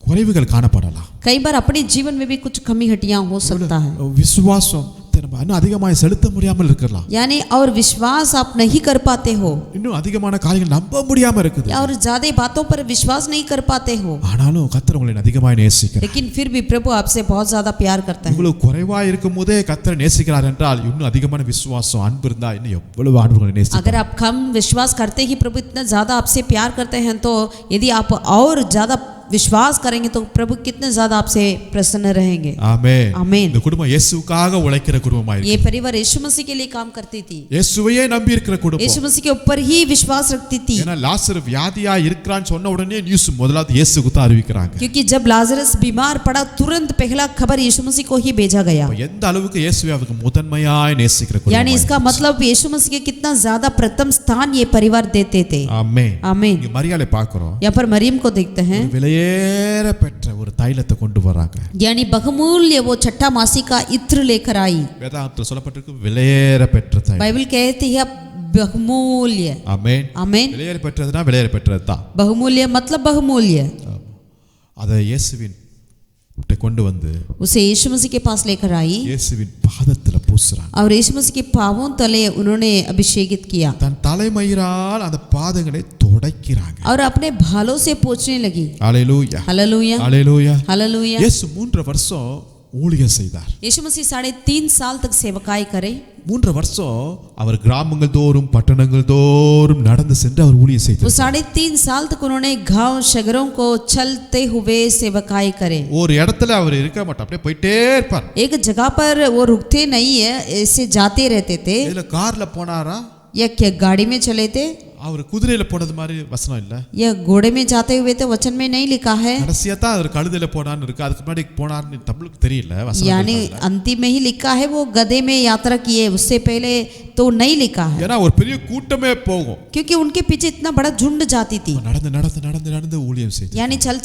குறைவுகள் காணப்படலாம். कई बार अपने जीवन में भी कुछ कमी हटियां हो सकता है। விசுவாசம் நம்ம இன்னும் அதிகமாக செலுத்த முடியாமல் இருக்கலாம். यानी और विश्वास आप नहीं कर पाते हो, இன்னும் அதிகமான காரியங்கள் நம்ப முடியாம இருக்குது. और ज्यादा बातों पर विश्वास नहीं कर पाते हो। ஆனாலும் கர்த்தர் உங்களை அதிகமாக நேசிக்கிறார். लेकिन फिर भी प्रभु आपसे बहुत ज्यादा प्यार करता है। இவ்வளவு குறைவா இருக்கும்போதே கர்த்தர் நேசிக்கிறார் என்றால் இன்னும் அதிகமான விசுவாசம் அன்பு இருந்தா இன்னும் எவ்வளவு அன்பு உங்களை நேசிக்கிறார். अगर आप कम विश्वास करते ही प्रभु इतना ज्यादा आपसे प्यार करते हैं, तो यदि आप और ज्यादा विश्वास करेंगे तो प्रभु कितने ज्यादा आपसे प्रसन्न रहेंगे। ஆமென். आमीन। இந்த குடும்பம் இயேசுவுக்காக உழைக்கிற குடும்பமா இருக்கு. ये परिवार यीशु मसीह के लिए काम करती थी, இயேசுவையே நம்பி இருக்கிற குடும்பம். यीशु मसीह के ऊपर ही विश्वास रखती थी। ஏன்னா லாசர் வியாதியா இருக்கிறான்னு சொன்ன உடனே நியூஸ் முதலாவது இயேசுக்கு தான் அறிவிக்கிறாங்க. क्योंकि जब लाजरस बीमार पड़ा तुरंत पहला खबर यीशु मसीह को ही भेजा गया। எந்த அளவுக்கு இயேசுவை அவருக்கு முதன்மையாய் நேசிக்கிற குடும்பம். यानी इसका मतलब यीशु मसीह के कितना ज्यादा प्रथम स्थान ये परिवार देते थे। ஆமென். आमीन। இங்க மரியாளை பார்க்கிறோம். यहाँ पर मरियम को देखते हैं, விலையேற பெற்ற ஒரு தைலத்தை கொண்டு வராங்க. यानी बहुमूल्य वो छठा मासी का इत्र लेकर आई। வேதாகமத்தில் சொல்லப்பட்டிருக்கு விலையேற பெற்ற தைலம். बाइबल कहती है बहुमूल्य। ஆமென். आमीन। விலையேற பெற்றதுனா விலையேற பெற்றது தான். बहुमूल्य मतलब बहुमूल्य। அதை இயேசுவின் கிட்ட கொண்டு வந்து उसे यीशु मसीह के पास लेकर आई இயேசுவின் பாதத்துல பூசுறாங்க. और यीशु मसीह के पांवों तले उन्होंने अभिषेकित किया தன் தலைமயிரால் அந்த பாதங்களை துடைக்கிறாங்க. और अपने भालों से पोंछने लगी। ஹalleluya हालेलुया ஹalleluya. हालेलुया। இயேசு 3 வருஷம் ஊழியம் செய்தார். यीशु मसीह 3.5 साल तक सेवकाई करे। 3 வருஷம் அவர் கிராமங்கள் தோறும் பட்டணங்கள் தோறும் நடந்து சென்று அவர் ஊழியம் செய்தார். वो 3.5 साल तक उन्होंने गांव शहरों को चलते हुए सेवकाई करे। ஒரு இடத்துல அவர் இருக்க மாட்டார், அப்படியே போயிட்டே இருப்பார். एक जगह पर वो रुकते नहीं है, ऐसे जाते रहते थे। இதுல கார்ல போனாரா या क्या गाड़ी में चले थे, அவர் குதிரையில போனது மாதிரி வசனம் இல்ல. या घोड़े में जाते हुए थे, वचन में नहीं लिखा है। கடைசியா தான் அவர் கழுதையில போனான்னு இருக்கு. அதுக்கு முன்னாடி போனார்னு தமிழுக்கு தெரியல यानी வசனம். अंतिम में ही लिखा है वो गधे में यात्रा किए, उससे पहले तो नहीं लिखा है, ஏன்னா ஒரு பெரிய கூட்டமே போகும். क्योंकि उनके पीछे इतना बड़ा झुंड जाती थी, நடந்து நடந்து நடந்து நடந்து ஊழியம் செய்து. यानी चल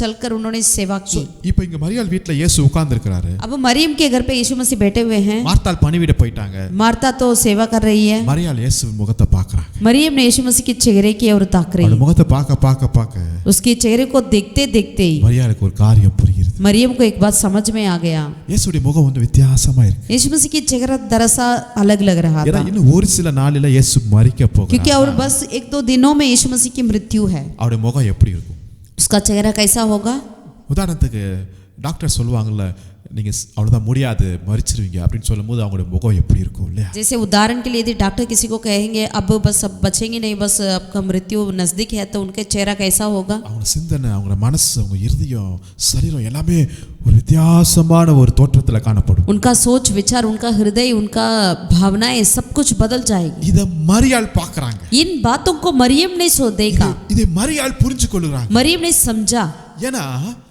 चल कर उन्होंने सेवा की। இப்போ இங்க மரியாள் வீட்ல இயேசு உட்கார்ந்திருக்காரு. अब मरियम के घर पे यीशु मसीह बैठे हुए हैं। மார்த்தாள் பணிவிட போயிட்டாங்க. मार्ता तो सेवा कर रही है, மரியாள் இயேசுவின் முகத்தை பார்க்கறாங்க. मरियम ने यीशु मसीह के चेहरे की ओर ताक रही அவருடைய है। முகத்தை பார்க்க उसके चेहरे को देखते देखते ही மரியாளுக்கு ஒரு காரியம் புரியுது. मरियम को एक बात समझ में आ गया, இயேசுடைய முகம் வந்து வித்தியாசமா இருக்கு. यीशु मसीह की चेहरा दरअसल अलग लग रहा ஏன்னா था, இன்னும் ஒரு சில நாளில இயேசு மரிக்க क्योंकि போகிறார். और बस 1-2 दिनों में यीशु मसीह की मृत्यु है। அவருடைய முகம் எப்படி இருக்கும்? उसका चेहरा कैसा होगा? உதாரணத்துக்கு டாக்டர் சொல்லுவாங்கல்ல, நீங்க அவ்வளவுதான் முடியாது மரிச்சிருவீங்க அப்படின்னு சொல்லும்போது அவங்களுடைய முகம் எப்படி இருக்கும் இல்லையா? जैसे उदाहरण के लिए यदि डॉक्टर किसी को कहेंगे अब बस अब बचेंगे नहीं, बस आपका मृत्यु नजदीक है, तो उनका चेहरा कैसा होगा? அவங்க சிந்தனை, அவங்க மனசு, அவங்க இருதயம், சரீரம் எல்லாமே ஒரு வித்தியாசமான ஒரு தோற்றத்துல காணப்படும். उनका सोच विचार, उनका हृदय, उनका भावनाएं सब कुछ बदल जाएगी। இத மரியாள் பார்க்கறாங்க. इन बातों को मरियम ने देखा, இதை மரியாள் புரிஞ்சு கொள்ளுறாங்க. मरियम ने समझा, ஏன்னா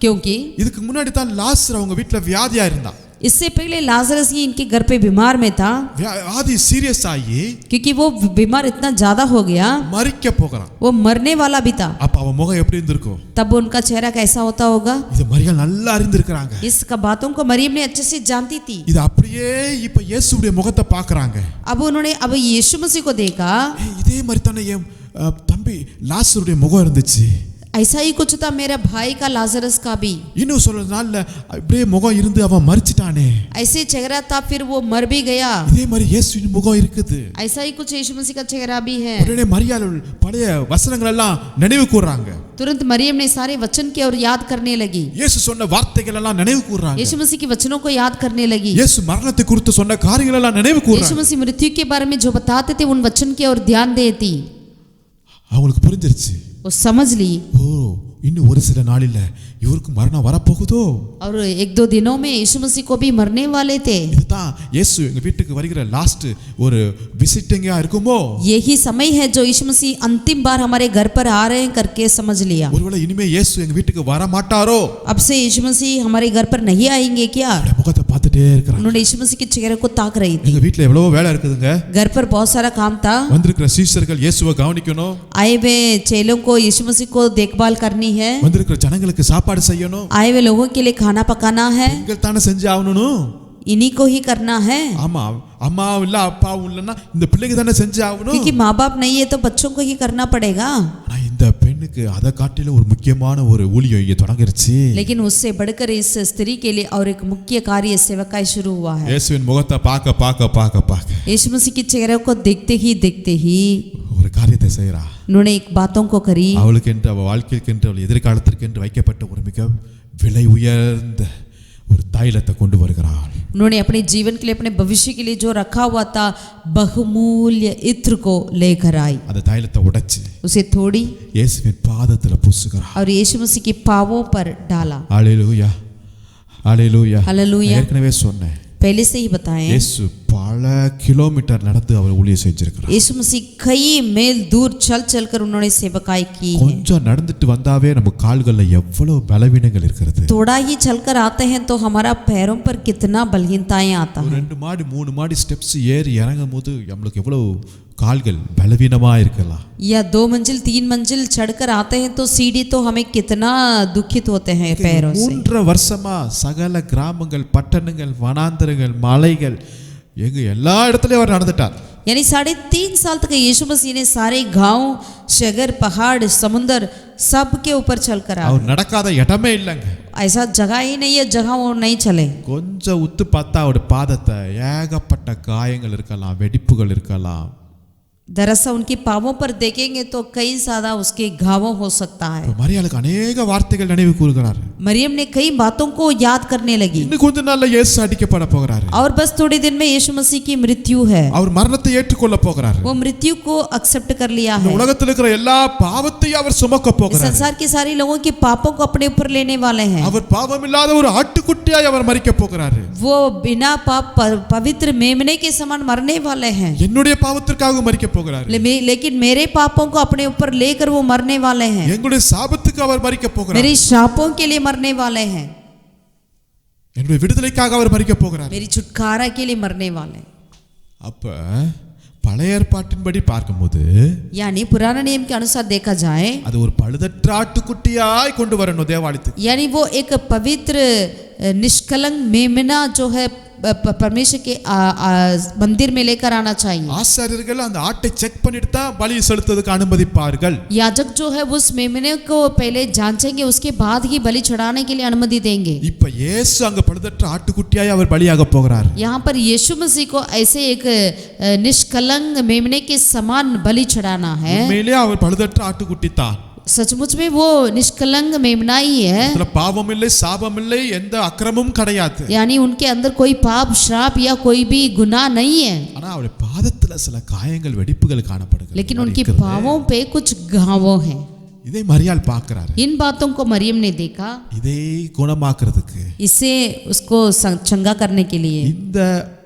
क्योंकि இதுக்கு முன்னாடி தான் லாசர் அவங்க வீட்ல வியாதியா இருந்தான். इससे पहले लाजरस ही इनके घर पे बीमार में था, வியாதி சீரியஸ் ஆகி क्योंकि वो बीमार इतना ज्यादा हो गया, மரிக்க போகிறான். वो मरने वाला भी था। அப்ப அவன் முகம் எப்படி இருந்திருக்கும்? तब उनका चेहरा कैसा होता होगा? இது மரியாள் நல்லா அறிந்திருக்காங்க. इस बातों को मरियम ने अच्छे से जानती थी। இது அப்படியே இப்ப இயேசுவுடைய முகத்தை பார்க்கறாங்க. अब उन्होंने अब यीशु मसीह को देखा, இதே மாதிரி தானே என் தம்பி லாசருடைய முகம் இருந்துச்சு. ऐसा ही कुछ था मेरा भाई का लाजरस का भी, இன்னும் சொல்ற நாள்ல அப்படியே முகம் இருந்து அவன் மரிச்சிட்டானே. ऐसे चेहरा था, फिर वो मर भी गया। இதே மாதிரி இயேசுவின் முகம் இருக்குது. ऐसा ही कुछ यीशु मसीह का चेहरा भी है। உடனே மரியாள் பழைய வசனங்கள் எல்லாம் நினைவு கூர்றாங்க. तुरंत मरियम ने सारे वचन की और याद करने लगी, இயேசு சொன்ன வார்த்தைகள் எல்லாம் நினைவு கூர்றாங்க. यीशु मसीह के वचनों को याद करने लगी। இயேசு மரணத்தை குறித்து சொன்ன காரியங்கள் எல்லாம் நினைவு यीशु கூர்றாங்க. मसीह मृत्यु के बारे में जो बताते थे उन वचन की ओर ध्यान देती, அவங்களுக்கு புரிஞ்சிருச்சு. वो समझ ली, ஓ இன்னும் ஒரு சில நாளில இவருக்கு மரணம் வரப்போகுதோ. और 1-2 दिनों में यीशु मसीह को भी मरने वाले थे। இதுதான் இயேசு எங்க வீட்டுக்கு வருகிற லாஸ்ட் ஒரு விசிட்டிங்கா இருக்குமோ. यही समय है जो यीशु मसीह अंतिम बार हमारे घर पर आ रहे हैं करके समझ लिया। ஒருவேளை இனிமே இயேசு எங்க வீட்டுக்கு வர மாட்டாரோ. अब से यीशु मसीह हमारे घर पर नहीं आएंगे क्या? அவருடைய முகத்தை பார்த்துட்டே இருக்கிறாங்க. उन्होंने यीशु मसीह के चेहरे को ताक रही थी। எங்க வீட்ல எவ்வளவோ வேலை இருக்குதுங்க. घर पर बहुत सारा काम था, வந்திருக்கிற சீஷர்கள் இயேசுவை கவனிக்கணும். आए हुए चेलों को यीशु मसीह को देखभाल करनी है, வந்திருக்கிற ஜனங்களுக்கு சாப்பாடு செய்யணும். आए हुए लोगों के लिए खाना पकाना है, நீங்கள் தானே செஞ்சு ஆகணும். इन्हीं को ही करना है, ஆமா, அம்மாவும் இல்ல அப்பாவும் இல்லைன்னா இந்த பிள்ளைங்க தானே செஞ்சு ஆகணும். क्योंकि माँ बाप नहीं है तो बच्चों को ही करना पड़ेगा। ஆனா இந்த பெண்ணுக்கு அதை காட்டில ஒரு முக்கியமான ஒரு ஊழியம் இங்க தொடங்கிருச்சு. लेकिन उससे बढ़कर इस स्त्री के लिए और एक मुख्य कार्य सेवकाई शुरू हुआ है। இயேசுவின் முகத்தை பார்க்க यीशु मसीह के चेहरे को देखते ही ஒரு காரியத்தை செய்றா. उन्होंने एक बातों को करी। அவளுக்கு என்று அவள் வாழ்க்கைக்கு என்று அவள் எதிர்காலத்திற்கு என்று வைக்கப்பட்ட ஒரு மிக விலை உயர்ந்த ஒரு தைலத்தை கொண்டு வருகிறாள். उन्होंने अपने जीवन के लिए, अपने भविष्य के लिए जो रखा हुआ था बहुमूल्य इत्र को लेकर आई। அந்த தைலத்தை உடைச்சு उसे थोड़ी இயேசுவின் பாதத்துல பூசுகிறாள். और यीशु मसीह के पांवों पर डाला। ஹalleluya ஹalleluya. हालेलुया। ஏற்கனவே சொன்னேன், पहले से ही बताएं, இயேசு பல கிலோமீட்டர் நடந்து அவர் ஊழியம் செஞ்சிருக்கிறார். यीशु मसीह कई मील दूर चल कर उन्होंने सेवकाई की है। கொஞ்சம் நடந்துட்டு வந்தாவே நம்ம கால்கள்ல எவ்வளவு பலவீனங்கள் இருக்கிறது. थोड़ा ही चलकर आते हैं तो हमारा पैरों पर कितना बलहीनताएं आता ஒரு है। 2 மாடி 3 மாடி ஸ்டெப்ஸ் ஏறி இறங்கும் போது நம்மளுக்கு எவ்வளவு கால்கள் பலவீனமா இருக்கலாம். या 2 मंजिल 3 मंजिल चढ़कर आते हैं तो सीढ़ी तो हमें कितना दुखित होते हैं पैरों से। 3 வருஷமா சகல கிராமங்கள், பட்டணங்கள், வனாந்தரங்கள், மலைகள் எங்க எல்லா இடத்துலயும் அவர் நடந்துட்டார். यानी 3.5 साल तक यीशु मसीह ने सारे गांव, शहर, पहाड़, समुंदर सब के ऊपर चलकर आ। அவர் நடக்காத இடமே இல்லைங்க. ऐसा जगह ही नहीं है जगह वो नहीं चले। கொஞ்சம் உத்து பார்த்தா அவருடைய பாதத்தை ஏகப்பட்ட காயங்கள் இருக்கலாம், வெடிப்புகள் இருக்கலாம். दरअसल उनके पांवों पर देखेंगे तो कई ज्यादा उसके घावों हो सकता है। மரியாளுக்கு अनेक வார்த்தைகள் நினைவு கூறுகிறார். मरियम ने कई बातों को याद करने लगी। இன்னும் கொஞ்ச நாள்ல இயேசு அடிக்கப்பட போகிறார். और बस थोड़े दिन में यीशु मसीह की मृत्यु है। அவர் மரணத்தை ஏற்றுக்கொள்ள போகிறார். वो मृत्यु को एक्सेप्ट कर लिया இந்த है। உலகத்தில் இருக்கிற எல்லா பாவத்தையும் அவர் சுமக்க इस போகிறார். संसार के सारे लोगों के पापों को अपने ऊपर लेने वाले हैं। அவர் பாவம் இல்லாத ஒரு ஆட்டுக்குட்டியாய் அவர் மரிக்க போகிறார். वो बिना पाप पवित्र मेमने के समान मरने वाले हैं। என்னுடைய பாவத்திற்காக மரிக்க போகிறார். लेकिन मेरे पापों को अपने ऊपर लेकर वो मरने वाले हैं। எங்களுடைய சாபத்துக்கு அவர் மரிக்க போகிறார். मेरी शापों के लिए मरने वाले हैं। என்னுடைய விடுதலைக்காக அவர் மரிக்க போகிறார். मेरी छुटकारा के लिए मरने वाले हैं। அப்ப பழைய ஏற்பாட்டின்படி பார்க்கும்போது यानी पुराना नियम के अनुसार देखा जाए அது ஒரு பழுதற்ற ஆட்டுக்குட்டியாய் கொண்டு வரணும் தேவாலயத்துக்கு. यानी वो एक पवित्र निष्कलंक मेमना जो है परमेश्वर के मंदिर में लेकर आना चाहिए. ஆசாரியர்கள் அந்த ஆட்டை செக் பண்ணிட்டு தான் பலி செலுத்துவதற்கு அனுமதிப்பார்கள். याजक जो है वो उस मेमने को पहले जांचेंगे, उसके बाद ही बलि चढ़ाने के लिए अनुमति देंगे. இப்ப இயேசு அங்க பழுதற்ற ஆட்டுக்குட்டியாய் அவர் பலியாக போகிறார். यहाँ पर यीशु मसीह को ऐसे एक निष्कलंक मेमने के समान बलि चढ़ाना है. உண்மையிலே அவர் பழுதற்ற ஆட்டுக்குட்டி தான். सचमुच में वो निष्कलंक मेमना ही है. அதுல பாவம் இல்லை, சாபம் இல்லை, எந்த அக்கிரமமும் கிடையாது. यानी उनके अंदर कोई पाप, श्राप या कोई भी गुनाह नहीं है. ஆனா அவருடைய பாதத்துல சில காயங்கள், வெடிப்புகள் காணப்படுகிறது. लेकिन उनके पांवों पे कुछ घावों हैं. இதை மரியாள் பார்க்கிறார். इन बातों को मरियम ने देखा. இதை குணமாக்குறதுக்கு, इसे उसको चंगा करने के लिए, இந்த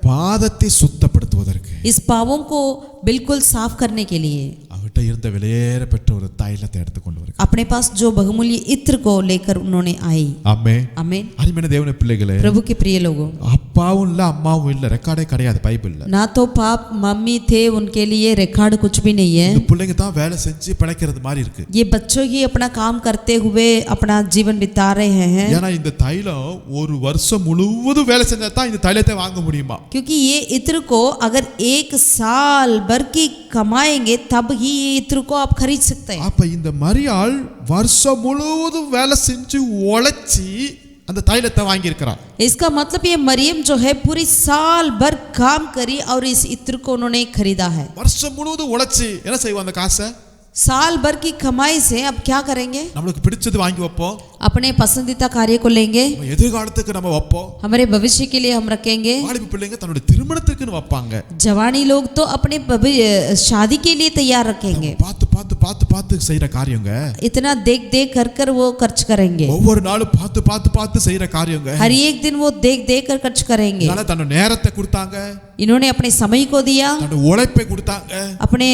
பாதத்தை சுத்தப்படுத்துவதற்கு, इस पावों को बिल्कुल साफ करने के लिए அவர்கிட்ட இருந்த விலையேற பெற்ற ஒரு தைலத்தை எடுத்து கொண்டு வருகிறார். अपने पास जो बहुमूल्य इत्र को लेकर उन्होंने आई. ஆமென். आमीन. அருமையான தேவனுடைய பிள்ளைகளே, प्रभु के प्रिय लोगों, அப்பாவும் இல்ல அம்மாவும் இல்ல, ரெக்கார்டே கிடையாது பைபிள்ல. ना तो पाप मम्मी थे, उनके लिए रिकॉर्ड कुछ भी नहीं है. இந்த பிள்ளைங்க தான் வேலை செஞ்சு பிழைக்கிறது மாதிரி இருக்கு. ये बच्चों ही अपना काम करते हुए अपना जीवन बिता रहे हैं. ஏன்னா இந்த தைலம் ஒரு வருஷம் முழுவதும் வேலை செஞ்சா தான் இந்த தைலத்தை வாங்க முடியுமா. क्योंकि ये इत्र को अगर एक साल भर की कमाएंगे तब ही ये इत्र को आप खरीद सकते हैं. அப்ப இந்த மரியாள் வருஷம் முழுவதும் வேலை செஞ்சு உழைச்சி அந்த தைலத்தை வாங்கி இருக்கிறார். इसका मतलब ये मरियम जो है पूरी साल भर काम करी और इस इत्र को उन्होंने खरीदा है. வருஷம் முழுவதும் உழைச்சி என்ன செய்வோம் அந்த காசை? साल भर की कमाई से अब क्या करेंगे? நம்மளுக்கு பிடிச்சது வாங்கி வைப்போம். अपने पसंदीदा कार्य को लेंगे, நம்ம எதிர்காலத்துக்கு நம்ம வைப்போம். हमारे भविष्य के लिए हम रखेंगे. வாலிப பிள்ளைங்க தன்னோட திருமணத்துக்குன்னு வைப்பாங்க. जवानी लोग तो अपने शादी के लिए तैयार रखेंगे. பார்த்து பார்த்து பார்த்து பார்த்து செய்யற காரியங்க. इतना देख देख कर कर वो खर्च करेंगे. ஒவ்வொரு நாளும் பார்த்து பார்த்து பார்த்து செய்யற காரியங்க. हर एक दिन वो देख देख कर खर्च करेंगे. அதனால தன்னோட நேரத்தை கொடுத்தாங்க, इन्होंने अपने समय को दिया, தன்னோட உழைப்பை கொடுத்தாங்க. अपने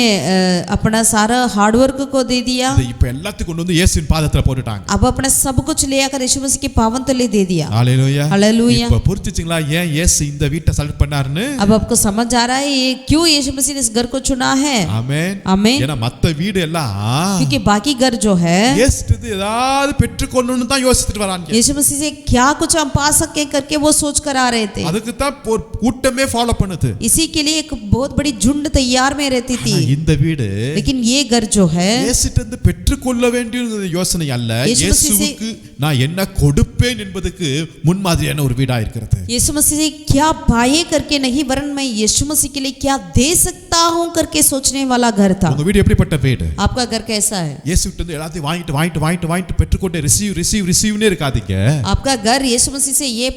अपना सारा हार्डवर्क को दे दिया. இதை இப்ப எல்லாத்தையும் கொண்டு வந்து இயேசுவின் பாதத்துல போட்டுட்டாங்க. अब अपना सब कुछ ले आकर यीशु मसीह के पावन तले दे दिया. ஹalleluya. हालेलुया. இப்ப புரிஞ்சுச்சீங்களா ஏன் இயேசு இந்த வீட்டை செலக்ட் பண்ணாருன்னு? अब आपको समझ आ रहा है ये क्यों यीशु मसीह ने इस घर को चुना है. ஆமென். आमीन. ஏன்னா மத்த வீடு எல்லாம் क्योंकि बाकी घर जो है இயேசுட்டு ஏதாவது பெற்றுக்கொள்ளணும்னு தான் யோசிச்சுட்டு வராங்க. यीशु मसीह से क्या कुछ हम पा सके करके वो सोच कर आ रहे थे. அதுக்கு தான் ஒரு கூட்டமே ஃபாலோ பண்ணுது. इसी के लिए एक बहुत बड़ी झुंड तैयार में रहती थी. இந்த வீடு लेकिन ये घर जो है இயேசுட்டு பெற்றுக்கொள்ள வேண்டிய யோசனை அல்ல, இயேசு இயேசுவுக்கு நான் என்ன கொடுப்பேன் என்பதற்கு முன்மாதிரியான ஒரு வீடா இருக்கிறது. यीशु मसीह से क्या पाए करके नहीं, वरन मैं यीशु मसीह के लिए क्या दे सकता हूं करके सोचने वाला घर था. உங்க வீடு எப்படிப்பட்ட வீடு? आपका घर कैसा है? இயேசுட்டு எல்லாத்தையும் வாங்கிட்டு வாங்கிட்டு வாங்கிட்டு வாங்கிட்டு பெற்றுக்கொண்டே ரிசீவ் ரிசீவ் ரிசீவ்னே இருக்காதீங்க. आपका घर यीशु मसीह से ये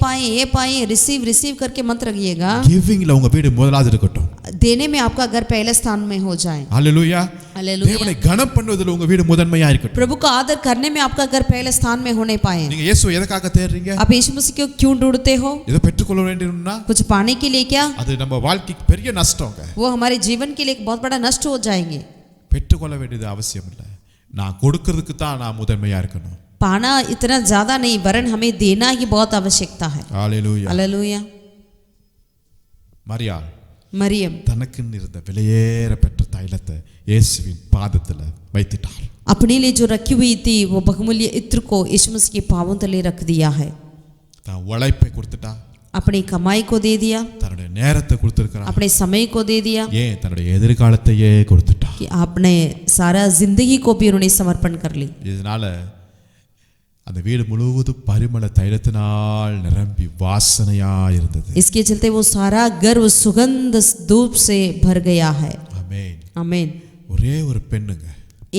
पाए रिसीव रिसीव करके मत रखिएगा. கிவிங்ல உங்க வீடு முதலாவது இருக்கட்டும். देने में आपका घर पहले स्थान में हो जाए. ஹalleluya. हालेलुया. தேவனை கனம் பண்ணுவதில் உங்க வீடு முதன்மையா இருக்கட்டும். प्रभु का आदर करने में आपका घर पहले स्थान में होने पाए. நீங்க இயேசு எதற்காக தேடுறீங்க? आप यीशु मसीह को क्यों ढूंढते हो? இத பெற்றுக்கொள்ள வேண்டியதுன்னா कुछ पाने के लिए क्या? அது நம்ம வாழ்க்கைக்கு பெரிய நஷ்டங்க. वो हमारे जीवन के लिए एक बहुत बड़ा नष्ट हो जाएंगे. பெற்றுக்கொள்ள வேண்டியது அவசியம் இல்லை, நான் கொடுக்கிறதுக்கு தான் நான் முதன்மையா இருக்கணும். पाना इतना ज्यादा नहीं, वरन हमें देना ही बहुत आवश्यकता है. ஹalleluya. हालेलुया. மரியாள் मरियम தனக்குன்னு இருந்த விலையேற பெற்ற தைலத்தை இயேசுவின் பாதத்துல வைத்துட்டார். अपने लिए जो रखी हुई थी वो बहुमूल्य इत्र को यीशु मसीह के पांवों तले रख दिया है. தான் உழைப்பை கொடுத்துட்டா, अपनी कमाई को दे दिया, தன்னுடைய நேரத்தை கொடுத்திருக்கிறார். अपने समय को दे दिया, ஏன் தன்னுடைய எதிர்காலத்தையே கொடுத்துட்டா. कि आपने सारा जिंदगी को भी उन्होंने समर्पण कर ली. இதனால அந்த வீடு முழுவதும் பரிமள தைலத்தினால் நிரம்பி வாசனையா இருந்தது. इसके चलते वो सारा घर उस सुगंध धूप से भर गया है. ஆமென். आमीन. ஒரே ஒரு பெண்ணுங்க,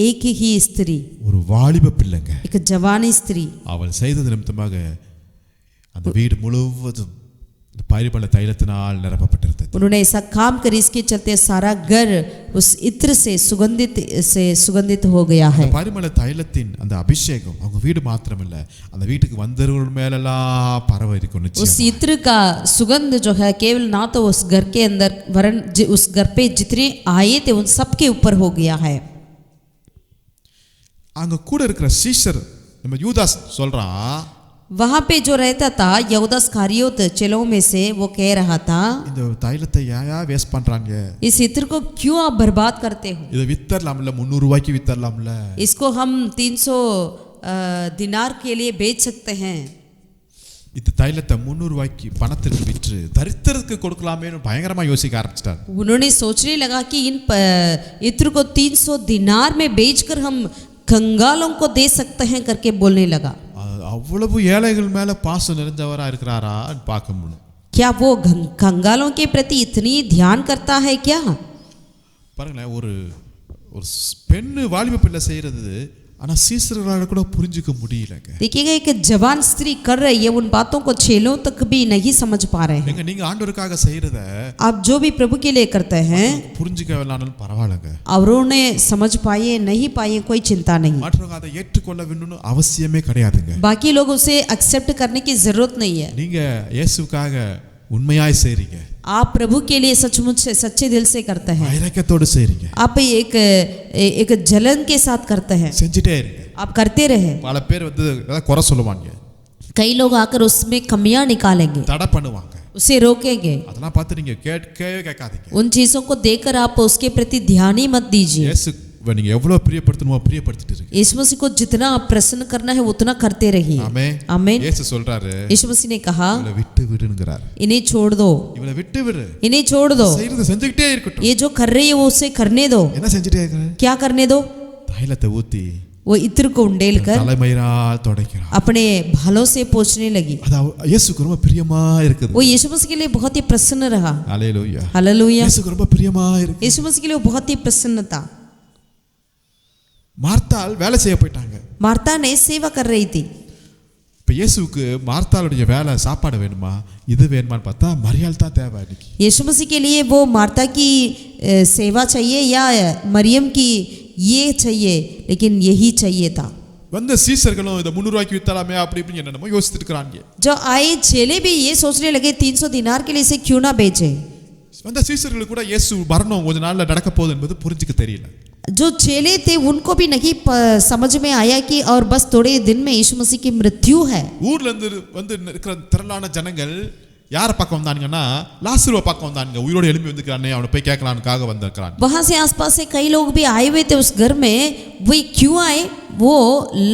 एक ही स्त्री, ஒரு வாலிப பிள்ளைங்க, एक जवानी स्त्री, அவள் செய்தது நிமித்தமாக அந்த வீடு முழுவதும் பரிமள தைலத்தினால் நிரப்பப்பட்டிருந்தது. उन्होंने ऐसा काम कर इसके चलते सारा घर उस इत्र से सुगंधित हो गया है. பரிமள தைலத்தின் அந்த அபிஷேகம் அவங்க வீடு மாத்திரமில்ல, அந்த வீட்டுக்கு வந்தவர்கள் மேலெல்லாம் பரவ இருக்கும். उस நிச்சயம் इत्र का सुगंध जो है केवल ना तो उस घर के अंदर वरन उस घर पे जितने आए थे उन सब के ऊपर हो गया है. அங்க கூட இருக்கிற சீஷர் நம்ம யூதாஸ் சொல்றான், वहां पे जो रहता था यहूदा इस्करियोत चेलों में से वो कह रहा था இந்த தைலத்தை ஏன் வேஸ்ட் பண்றாங்க? इस इत्र को क्यों आप बर्बाद करते हो? இதை வித்தரலாம்ல, 300 ரூபாய்க்கு வித்தரலாம்ல. इसको हम 300 दिनार के लिए बेच सकते हैं. இந்த தைலத்தை 300 ரூபாய்க்கு பணத்திற்கு விற்று தரித்திரத்துக்கு கொடுக்கலாமேன்னு பயங்கரமா யோசிக்க ஆரம்பிச்சிட்டார். उन्होंने सोचने लगा कि इन इत्र को 300 दिनार में बेचकर हम कंगालों को दे सकते हैं करके बोलने लगा. அவ்வளவு ஏழைகள் மேல பாசம் நிறைஞ்சவரா இருக்கிறாரான்னு பார்க்க முடியும். क्या वो कंगालों के प्रति इतनी ध्यान करता है क्या? பாருங்களேன், ஒரு பெண்ணு வாலிப பிள்ளை செய்யறது ஆனா சீசர்களால கூட புரிஞ்சுக்க முடியலங்க. देखिएगा एक जवान स्त्री कर रही है, उन बातों को चेलों तक भी नहीं समझ पा रहे हैं. நீங்க ஆண்டவருக்காக செய்யறத आप जो भी प्रभु के लिए करते हैं புரிஞ்சுக்கவேனாலும் பரவாயில்லைங்க. और उन्हें समझ पाए नहीं पाए कोई चिंता नहीं. மற்றவங்க அதை ஏற்றுக்கொள்ள வேண்டும்னு அவசியமே கிடையாதுங்க. बाकी लोग उसे एक्सेप्ट करने की जरूरत नहीं है. நீங்க இயேசுவுக்காக உண்மையாய் செய்றீங்க. आप प्रभु के लिए सचमुच से सच्चे दिल से करते हैं. வைராக்கியத்தோடு செய்றீங்க. आप एक जलन के साथ करते हैं. செஞ்சிட்டே இருங்க. आप करते रहे. பல பேர் குறை சொல்லுவாங்க. कई लोग आकर उसमें कमियां निकालेंगे, தடை பண்ணுவாங்க, उसे रोकेंगे. அதெல்லாம் பார்த்து நீங்க கேட்காதீங்க. उन चीजों को देखकर आप उसके प्रति ध्यान ही मत दीजिए. இயேசுவை நீங்க எவ்வளவு பிரியப்படுத்தணுமோ பிரியப்படுத்திட்டு இருங்க. यीशु मसीह को जितना आप प्रसन्न करना है उतना करते रहिए. ஆமென். आमीन. இயேசு சொல்றாரு, यीशु मसीह ने कहा இவளை விட்டு விடுங்கறார். इन्हें छोड़ दो, இவளை விட்டு விடு. इन्हें छोड़ दो. செய்யறது செஞ்சுக்கிட்டே இருக்கட்டும். ये जो कर रही है वो उसे करने दो. என்ன செஞ்சிட்டே இருக்காரு? क्या करने दो? தைலத்தை ஊத்தி वो इत्र को उंडेल कर தலைமயிரால் துடைக்கிறார். अपने भालों से पोंछने लगी. அது இயேசுக்கு ரொம்ப பிரியமா இருக்குது. वो यीशु मसीह के लिए बहुत ही प्रसन्न रहा. ஹalleluya. हालेलुया. இயேசுக்கு ரொம்ப பிரியமா இருக்கு. यीशु मसीह के लिए बहुत ही प्रसन्न था. மார்த்தாள் வேலை செய்ய போயிட்டாங்க. मार्ता ने सेवा कर रही थी. இப்போ இயேசுவுக்கு மார்த்தாளுடைய வேலை சாப்பாடு வேணுமா இது வேணுமான்னு பார்த்தா மரியாள் தான் தேவை. இன்னைக்கு यीशु मसीह के लिए वो मार्ता की सेवा चाहिए या मरियम की ये चाहिए, लेकिन यही चाहिए था. வந்த சீசர்களும் இதை 300 ரூபாய்க்கு வித்தலாமே அப்படி இப்படி என்னென்னமோ யோசிச்சுட்டு இருக்காங்க. जो आए चेले भी ये सोचने लगे 300 दिनार के लिए इसे क्यों ना बेचे. வந்த சீசர்களுக்கு கூட இயேசு மரணம் கொஞ்ச நாள்ல நடக்க போகுது என்பது புரிஞ்சுக்க தெரியல. जो चेले थे उनको भी नहीं समझ में आया कि और बस थोड़े दिन में यीशु मसीह की मृत्यु है. ஊர்ல இருந்து வந்து இருக்கிற திரளான ஜனங்கள் யார பக்கம் வந்தாங்கன்னா லாசருவை பக்கம் வந்தாங்க. உயிரோடு எழும்பி வந்துக்கிறானே அவனை போய் கேட்கலாம்னுக்காக வந்திருக்கிறாங்க. वहां से आसपास से कई लोग भी आए हुए थे उस घर में. वे क्यों आए? वो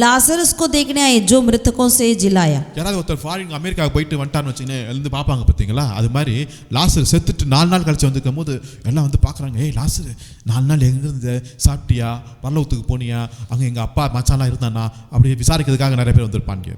लाजरस को देखने आए जो मृतकों से जिलाया. யாராவது ஒருத்தர் ஃபாரின் அமெரிக்காவுக்கு போயிட்டு வந்துட்டான்னு வச்சுங்க எழுந்து பார்ப்பாங்க பார்த்தீங்களா? அது மாதிரி லாசர் செத்துட்டு 4 நாள் கழிச்சு வந்துக்கும் போது எல்லாம் வந்து பார்க்குறாங்க. ஏய் லாசர் 4 நாள் எங்கே இருந்து சாப்பிட்டியா, பரலோகத்துக்கு போனியா, அங்கே எங்கள் அப்பா மச்சான்லாம் இருந்தானா அப்படி விசாரிக்கிறதுக்காக நிறைய பேர் வந்திருப்பாங்க.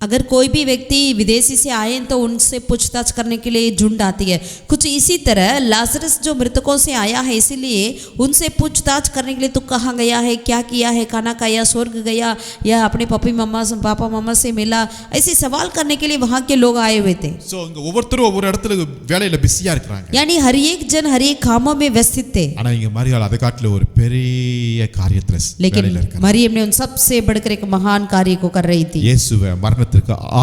अगर कोई भी व्यक्ति विदेशी से आए तो उनसे पूछताछ करने के लिए झुंड आती है. कुछ इसी तरह लाजरस जो मृतकों से आया है इसीलिए उनसे पूछताछ करने के लिए तू कहाँ गया है, क्या किया है, खाना खाया, स्वर्ग गया या अपने पापा मम्मा से मिला, ऐसे सवाल करने के लिए वहाँ के लोग आए हुए थे. ஸோ இங்கே ஒவ்வொருத்தரும் ஒவ்வொரு இடத்துல வேலையில் பிஸியாக இருக்கிறாங்க. यानी हर एक जन हर एक कामों में व्यस्तित थे. ஆனால் இங்கே மரியாள் அதை காட்டில் ஒரு பெரிய காரியத்தில் लेकिन मरियम ने उन सबसे बढ़कर एक महान कार्य को कर रही थी. இயேசுவை மரணத்துக்கு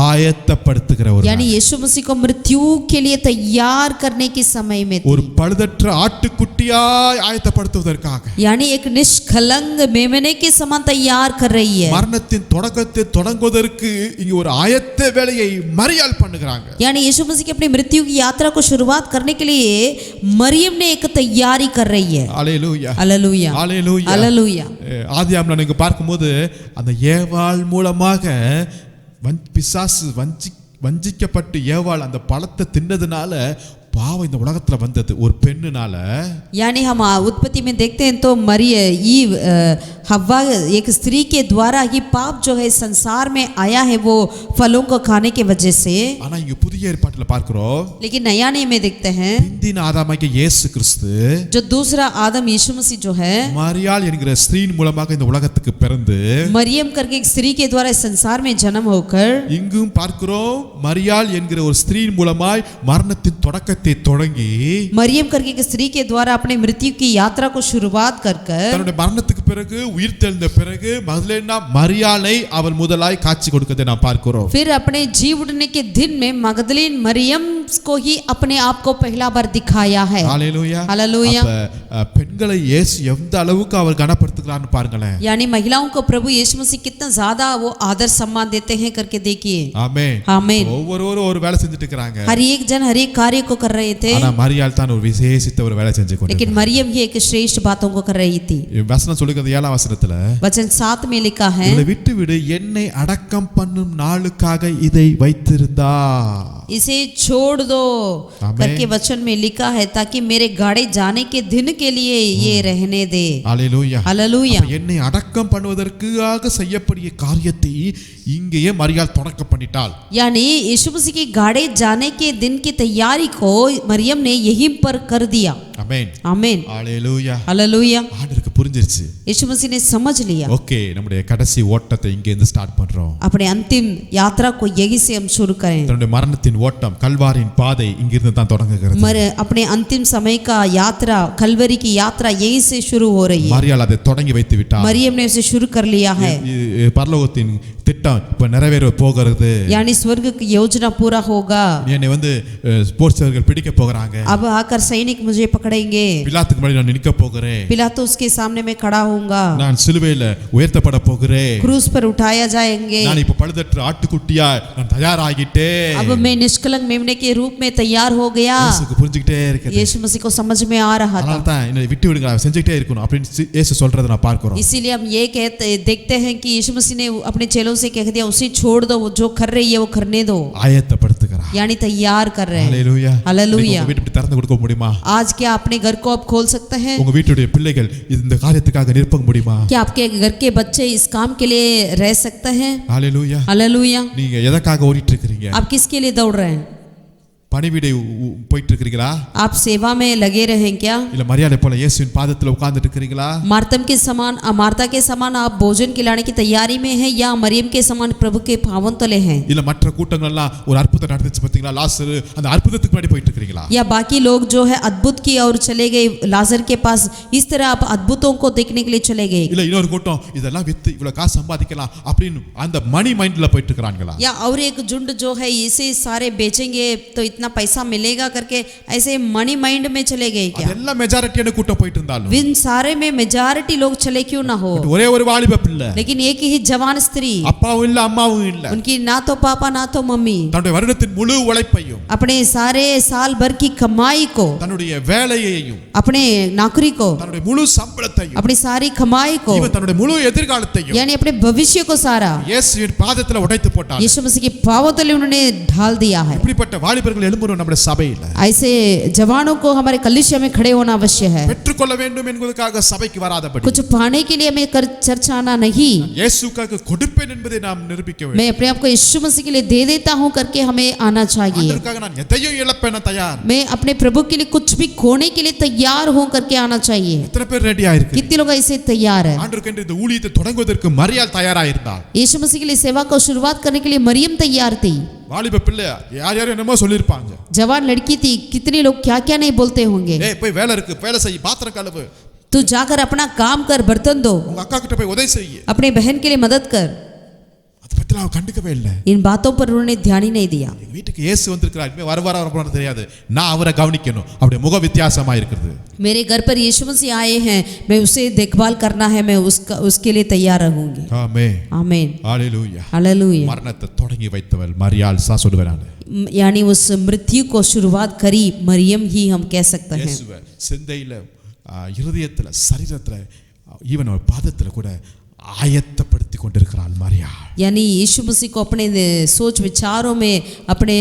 ஆயத்தப்படுத்துகிற ஒரு यानी यीशु मसीह को मृत्यु के लिए तैयार करने के समय में ஒரு பழுதற்ற ஆட்டுக்குட்டியாய் ஆயத்தப்படுத்துவதற்காக यानी एक निष्कलंक मेमने के समान तैयार कर रही है. மரணத்தின் தொடக்கத்தை தொடங்குவதற்கு இங்க ஒரு ஆயத்த வேலையை மரியாள் பண்ணுகிறாங்க. यानी यीशु मसीह की अपनी मृत्यु की यात्रा को शुरुआत करने के लिए मरियम ने एक तैयारी कर रही है. அல்லேலூயா हालेलुया அல்லேலூயா हालेलुया. ஆதியாகமம் நீங்க பார்க்கும்போது அந்த ஏவாள் மூலமாக பிசாசு வஞ்சிக்கப்பட்டு ஏவாள் அந்த பழத்தை தின்னதுனால பாவம் இந்த உலகத்துல வந்தது ஒரு பெண்ணுனால. यानी हम उत्पत्ति में देखते हैं तो ईव हव्वा एक स्त्री के द्वारा ही पाप जो है संसार में आया है वो फलों को खाने के वजह से. ஆனா இங்க புதிய ஏற்பாட்டுல பார்க்கிறோம். लेकिन नया नियम में देखते हैं பிந்தின ஆதாமாகிய இயேசு கிறிஸ்து जो दूसरा आदम यीशु मसीह जो है மரியாள் என்கிற ஸ்திரீயின் மூலமாக இந்த உலகத்துக்கு பிறந்து मरियम करके एक स्त्री के द्वारा इस संसार में जन्म होकर இங்கும் பார்க்கிறோம் மரியாள் என்கிற ஒரு ஸ்திரீயின் மூலமாய் மரணத்தின் தொடக்கத்தை தொடங்கி मरियम करके एक स्त्री के द्वारा अपने मृत्यु की यात्रा को शुरुआत कर தன்னுடைய மரணத்துக்கு பிறகு உயிர்த்தெழுந்த பிறகு மகதலேனா மரியாளை அவள் முதலாய் காட்சி கொடுக்கதை நாம் பார்க்கிறோம். फिर अपने जी उठने के दिन में मगदलीन मरियम को ही अपने आप को पहला बार दिखाया है. Hallelujah hallelujah. பெண்களை இயேசு எந்த அளவுக்கு அவர் கனப்படுத்துகிறார் கொடுக்கிறான்னு பாருங்களேன். यानी महिलाओं को प्रभु यीशु मसीह कितना ज्यादा वो आदर सम्मान देते हैं करके देखिए. ஆமென். आमीन. ஒவ்வொருவரும் ஒரு வேலை செஞ்சுட்டு இருக்காங்க. हर एक जन हर एक कार्य को कर रहे थे. ஆனா மரியாள் தான் ஒரு விசேஷித்த ஒரு வேலை செஞ்சு கொண்டிருந்தார். लेकिन मरियम ही एक श्रेष्ठ बातों को कर रही थी. வசனம் சொல்லுகிறது 7ஆம் வசனத்துல वचन 7 में लिखा है, இதை விட்டு விடு, என்னை அடக்கம் பண்ணும் நாளுக்காக இதை வைத்திருந்தா. इसे छोड़ दो आमीन. करके वचन में लिखा है, ताकि मेरे गाड़े जाने के दिन के लिए ये रहने दे. அல்லேலூயா. हालेलुया. என்னை அடக்கம் பண்ணுவதற்காக செய்யப்படிய காரியத்தை இங்கேயே மரியாள் தொடக்க பண்ணிட்டாள். यानी यीशु मसीह के गाड़े जाने के दिन की तैयारी को मरियम ने यहीं पर कर दिया. ஆமென். आमीन. அல்லேலூயா. हालेलुया. ஆண்டவருக்கு புரிஞ்சிருச்சு. यीशु मसीह ने समझ लिया. ஓகே, நம்முடைய கடைசி ஓட்டத்தை இங்கே இருந்து ஸ்டார்ட் பண்றோம். अपने अंतिम यात्रा को यहीं से हम शुरू करें. தன்னுடைய மரணத்தின் ஓட்டம், கல்வாரியின் பாதை இங்கிருந்து தான் தொடங்குகிறது. अपने अंतिम समय का यात्रा, कलवरी की यात्रा यहीं से शुरू हो रही है. மரியாள் அதை தொடங்கி வைத்து விட்டார். मरियम ने उसे शुरू कर लिया है. பரலோகத்தின் திட்டம் இப்ப நிறைவேற போகிறது. यानी स्वर्ग की योजना पूरा होगा. என்னை ஸ்போர்ட்ஸ் வீரர்கள் பிடிக்க போறாங்க. अब आकर सैनिक मुझे पकड़ेंगे. பிலாத்துக்கு முன்னாடி நான் நிற்க போகிறேன். पिलातुस के सामने मैं खड़ा होऊंगा. நான் சிலுவையில உயர்த்தப்பட போகிறேன். क्रूस पर उठाया जाएंगे. நான் இப்ப பழுதற்ற ஆட்டுக்குட்டியா நான் தயாராகிட்டேன். अब मैं निष्कलंक मेमने के रूप में तैयार हो गया. இயேசுக்கு புரிஞ்சிட்டே இருக்குது. यीशु मसीह को समझ में आ रहा था. அதனால தான் என்னை விட்டு விடுங்க, செஞ்சுட்டே இருக்கணும் அப்படின்னு இயேசு சொல்றதை நான் பார்க்கிறோம். इसीलिए हम ये देखते हैं कि यीशु मसीह ने अपने चेलों से कह दिया, उसे छोड़ दो, वो जो कर रही है वो करने दो. ஆயத்தப்படுத்துகிறார். यानी तैयार कर रहे हैं. ஹalleluya. हालेलुया. உங்க வீட்டை திறந்து கொடுக்க முடியுமா? आज क्या अपने घर को आप खोल सकते हैं? உங்க வீட்டுடைய பிள்ளைகள் இந்த காரியத்துக்காக நிற்ப முடியுமா? क्या आपके घर के बच्चे इस काम के लिए रह सकते हैं? ஹalleluya. हालेलुया. நீங்க எதற்காக ஓடிட்டு இருக்கீங்க? आप किसके लिए दौड़ रहे हैं? பணிவிடை போயிட்டு இருக்கீங்களா? आप सेवा में लगे रहे क्या? இல்ல மரியாதை போல இயேசுவின் பாதத்துல உட்கார்ந்துட்டு இருக்கீங்களா? मार्तम के समान, मार्ता के समान आप भोजन खिलाने की तैयारी में हैं, या मरियम के समान प्रभु के पावन तले हैं? இல்ல மற்ற கூட்டங்கள் எல்லாம் ஒரு அற்புதம் நடந்துச்சு பாத்தீங்களா, லாசரு, அந்த அற்புதத்துக்கு முன்னாடி போயிட்டு இருக்கீங்களா? या बाकी लोग जो है अद्भुत किया और चले गए लाजर के पास, इस तरह आप अद्भुतों को देखने के लिए चले गए? இல்ல இன்னொரு கூட்டம் இதெல்லாம் வித்து இவ்வளவு காசு சம்பாதிக்கலாம் அப்படின்னு அந்த மணி மைண்ட்ல போயிட்டு இருக்காங்களா? या और एक झुंड जो है इसे सारे बेचेंगे तो इतना पैसा मिलेगा करके ऐसे मनी माइंड में चले गए क्या? அதெல்லாம் மெஜாரிட்டியான கூட்டம் போயிட்டு இருந்தாலும் इन सारे में मेजॉरिटी लोग चले क्यों ना हो, ஒரே ஒரு வாலிப பிள்ளை, लेकिन एक ही जवान स्त्री, அப்பாவும் இல்ல அம்மாவும் இல்ல, उनकी ना तो पापा ना तो मम्मी, தன்னுடைய வருடத்தின் முழு உழைப்பையும், अपने सारे साल भर की कमाई को, தன்னுடைய வேலையையும், अपने नौकरी को, தன்னுடைய முழு சம்பளத்தையும், अपनी सारी कमाई को, இவன் தன்னுடைய முழு எதிர்காலத்தையும் यानी अपने भविष्य को सारा இயேசுவின் பாதத்துல உடைத்து போட்டார். यीशु मसीह के पांवों तले उन्होंने ढाल दिया है. இப்படிப்பட்ட வாலிபர்கள் எழும்பணும் நம்முடைய சபையில. ऐसे जवानों को हमारे कलीसिया में खड़े होना अवश्य है. பெற்றுக்கொள்ள வேண்டும் என்பதற்காக சபைக்கு வராதபடி, कुछ पाने के लिए हमें चर्च आना नहीं, இயேசுவுக்காக கொடுப்பேன் என்பதை நாம் நிரூபிக்க வேண்டும். मैं अपने आप को यीशु मसीह के लिए दे देता हूं करके हमें आना चाहिए. அதற்காக நான் எதையும் இழப்பேன் தயார். मैं अपने प्रभु के लिए कुछ भी खोने के लिए तैयार हूं करके आना चाहिए. எத்தனை பேர் ரெடியா இருக்கு? कितने लोग ऐसे तैयार है? ஆண்டவருக்கு இந்த ஊழியத்தை தொடங்குவதற்கு மரியாள் தயாரா இருந்தார். यीशु मसीह के लिए सेवा को शुरुआत करने के लिए मरियम तैयार थी. வாலிப பிள்ளை யார் யார் என்னமோ சொல்லிருப்பாங்க. जवान लड़की थी, कितने लोग क्या क्या नहीं बोलते होंगे. ஏய் போய் வேலை இருக்கு, வேலை செய், பாத்திரம் கழுவு, तू जाकर अपना काम कर, बर्तन दो, உங்க அக்கா கிட்ட போய் உதவி செய். अपने बहन के लिए मदद कर. அதை பத்தி அவ கண்டுக்கவே இல்லை. इन बातों पर उन्होंने ध्यान ही नहीं दिया. எங்க வீட்டுக்கு இயேசு வந்திருக்கிறார், இனிமே வரப்போறான்னு தெரியாது, நான் அவரை கவனிக்கணும். அப்படியே முக வித்தியாசமா இருக்குது. मेरे घर पर यीशु मसीह आए हैं, मैं उसे देखभाल करना है, मैं उसके लिए तैयार रहूंगी. ஆமென். आमीन. ஹalleluya. हालेलुया. மரணத்தை தொடங்கி வைத்தவள் மரியாள் சா சொல்லுவேன் நான். यानी उस मृत्यु को शुरुआत करी मरियम ही हम कह सकते हैं. இயேசுவை சிந்தையில, இருதயத்துல, சரீரத்துல, ஈவன் அவர் பாதத்துல கூட ஆயத்தப்படுத்தி கொண்டிருக்கிறாள் மரியாள். यानी यीशु मसीह को अपने सोच विचारों में, अपने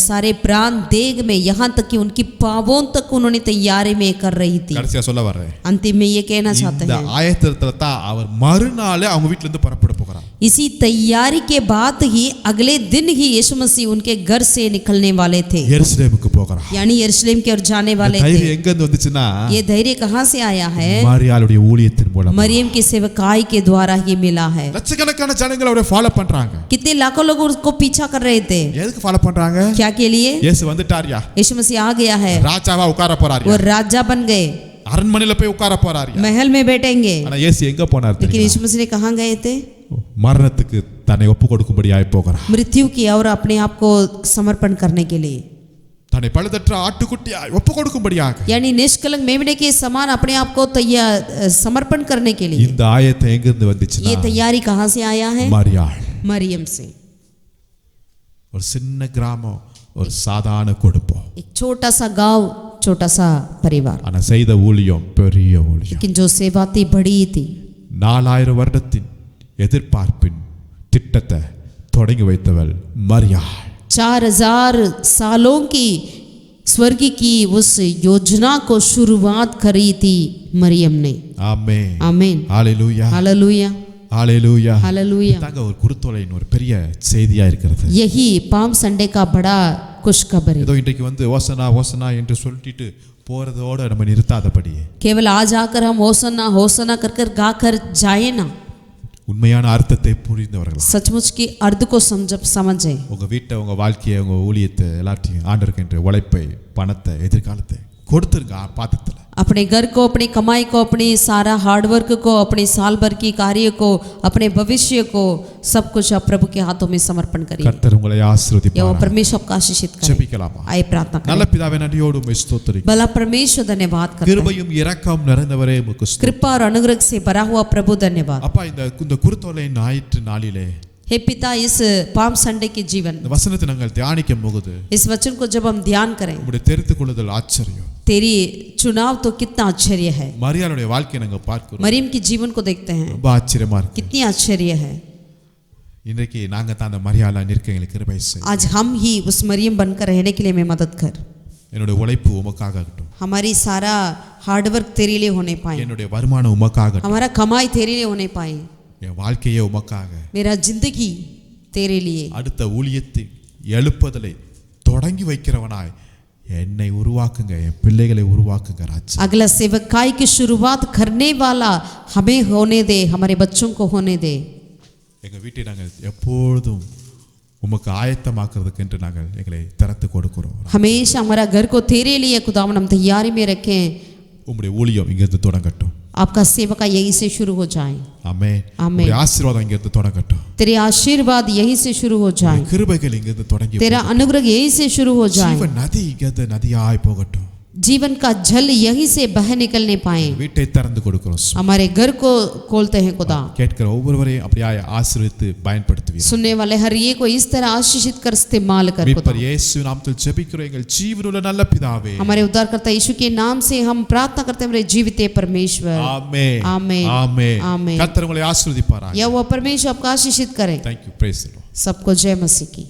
सारे प्राण देग में, यहाँ तक कि उनकी पावों तक उन्होंने तैयारी में कर रही थी. கடைசியா சொல்ல வரேன், अंतिम में ये कहना चाहते இந்த हैं, ஆயத்தத்துல தான் அவர் மறுநாளே அவங்க வீட்ல இருந்து புறப்பட போகிறார். इसी तैयारी के बाद ही अगले दिन ही यीशु मसीह उनके घर से निकलने वाले थे. எருசலேமுக்கு போகிறார். यानी यरूशलेम की ओर जाने वाले தைரியம் थे. எங்க இருந்து வந்துச்சுன்னா, ये धैर्य कहाँ से आया है? மரியாளுடைய ஊழியத்தின் மூலம். मरियम की सेवकाई के द्वारा ही मिला है. லட்சக்கணக்கான ஜனங்கள் அவரை ஃபாலோ பண்றாங்க. कितने लाखों लोग उसको पीछा कर रहे थे. எதுக்கு ஃபாலோ பண்றாங்க? क्या के लिए? இயேசு வந்துட்டார்யா, यीशु मसीह आ गया है, ராஜாவா உட்கார वो போறார்யா, राजा बन गए, அரண்மனையில போய் உட்கார போறார்யா. महल में बैठेंगे. ஆனா இயேசு எங்க போனார் लेकिन தெரியுமா? यीशु मसीह ने कहाँ गए थे? மரணத்துக்கு தன்னை ஒப்பு கொடுக்கும்படியாய் போகிறார். मृत्यु की और अपने आप को समर्पण करने के लिए. தன்னை பழுதற்ற ஆட்டுக்குட்டியாய் ஒப்பு கொடுக்கும்படியாக यानी निष्कलंक मेमने के समान अपने आप को तैयार समर्पण करने के लिए இந்த ஆயத்தை எங்கிருந்து வந்துச்சுன்னா ये तैयारी कहाँ से आया है? மரியாள் मरियम से। ஒரு சின்ன கிராமம், ஒரு சாதாரண குடும்பம், एक छोटा सा गांव, छोटा सा परिवार, ஆனா செய்த ஊழியம் பெரிய ஊழியம். लेकिन जो सेवा थी बड़ी थी। 4000 வருடத்தின் எதிர்பார்ப்பின் திட்டத்தை தொடங்கி வைத்தவள் மரியாள். 4000 सालों की स्वर्ग की उस योजना को शुरुआत करी थी मरियम ने। ஆமென் आमीन। ஹalleluya हालेलुया ஹalleluya हालेलुया। தாங்க ஒரு குருத்தோலையின் ஒரு பெரிய செய்தியா இருக்கிறது. यही पाम संडे का बड़ा खुशखबर है। ஏதோ இன்றைக்கு வந்து ஓசனா ஓசனா என்று சொல்லிட்டு போறதோட நம்ம நிறுத்தாதபடி केवल आज आकर हम होसना होसना कर कर गा कर जाए ना, உண்மையான அர்த்தத்தை புரிந்தவர்கள் सचमुच की अर्थ को समझे। உங்க வீட்டை, உங்க வாழ்க்கையை, உங்க ஊழியத்தை எல்லாத்தையும் ஆண்டவருக்கென்று உழைப்பை, பணத்தை, எதிர்காலத்தை கொடுத்துருங்க பாத்திரத்தில். अपने घर को, अपनी कमाई को, अपनी सारा हार्डवर्क को, अपने साल भर की कार्य को, अपने भविष्य को, सब कुछ आप प्रभु के हाथों में समर्पण करिए। கர்த்தர் உங்களை ஆசீர்வதிப்பார். यहोवा परमेश्वर आपको आशीषित करे। ஜெபிக்கலாமா? आइए प्रार्थना நல்ல करें। பிதாவே, நன்றியோடு உம்மை ஸ்தோத்திரிக்கிறோம். भला परमेश्वर धन्यवाद करते हैं। கிருபையும் இரக்கம் நிறைந்தவரே உமக்கு ஸ்தோத்திரம். कृपा और अनुग्रह से भरा हुआ प्रभु धन्यवाद। அப்பா, இந்த குருத்தோலை ஞாயிற்று நாளிலே हे पिता, इस पाम संडे के जीवन, இந்த वचनத்தை நாங்கள் தியானிக்கும் போது इस वचन को जब हम ध्यान करें, உம்முடைய தெரிந்து கொள்ளுதல் ஆச்சரியம். तेरी चुनाव तो कितना आश्चर्य है। மரியாளுடைய வாழ்க்கையை நாங்கள் பார்க்கிறோம், मरियम की जीवन को देखते हैं, ரொம்ப ஆச்சரியமா இருக்கு. कितनी आश्चर्य है। இன்றைக்கு நாங்க தான் அந்த மரியாளா நிற்க எங்களுக்கு கிருபை செய். आज हम ही उस मरियम बनकर रहने के लिए हमें मदद कर। என்னுடைய உழைப்பு உமக்காக ஆகட்டும், हमारी सारा हार्डवर्क तेरे लिए होने पाए, என்னுடைய வருமானம் உமக்காக ஆகட்டும், हमारा कमाई तेरे लिए होने पाए, என் வாழ்க்கையே உமக்காக. मेरा जिंदगी तेरे लिए। அடுத்த ஊழியத்தை எழுப்புதலை தொடங்கி வைக்கிறவனாய் என்னை உருவாக்குங்க, என் பிள்ளைகளை உருவாக்குங்க ராஜா. अगला सेवकाई की शुरुआत करने वाला हमें होने दे, हमारे बच्चों को होने दे। எங்க வீட்டை நாங்கள் எப்பொழுதும் உமக்கு ஆயத்தமாக்குறதுக்கு என்று நாங்கள் எங்களை திறந்து கொடுக்கிறோம். हमेशा हमारा घर को तेरे लिए खुदावन हम तैयारी में रखें। உம்முடைய ஊழியம் இங்கிருந்து தொடங்கட்டும். आपका सेवका यहीं से शुरू हो जाए। ஆமென். ஆமென். உம்முடைய ஆசீர்வாதம் இங்கிருந்து தொடங்கட்டும். तेरे आशीर्वाद यहीं से शुरू हो जाए, கிருபைகள் இங்கிருந்து தொடங்கி तेरा अनुग्रह यहीं से शुरू हो जाए, ஜீவ நதி இங்கிருந்து நதியாய் போகட்டும். जीवन का जल यहीं से बह निकलने पाए। வீட்டை திறந்து கொடுக்கிறோம். हमारे घर को खोलते हैं खुदा। கேட்கிற ஒவ்வொருவரையும் அப்படியே ஆசீர்வதித்து பயன்படுத்துவீர். सुनने वाले हर एक को इस तरह आशीषित कर इस्तेमाल कर खुदा। மீட்பர் இயேசு நாமத்தில் ஜெபிக்கிறோம் எங்கள் ஜீவனுள்ள நல்ல பிதாவே. हमारे उद्धारकर्ता यीशु के नाम से हम प्रार्थना करते हैं, हमारे जीवित परमेश्वर। ஆமென். ஆமென். ஆமென். ஆமென்। கர்த்தர் உங்களை ஆசீர்வதிப்பாராக. यह वो परमेश्वर आपको आशीषित करे। Thank you. Praise the Lord. सबको जय मसीह की।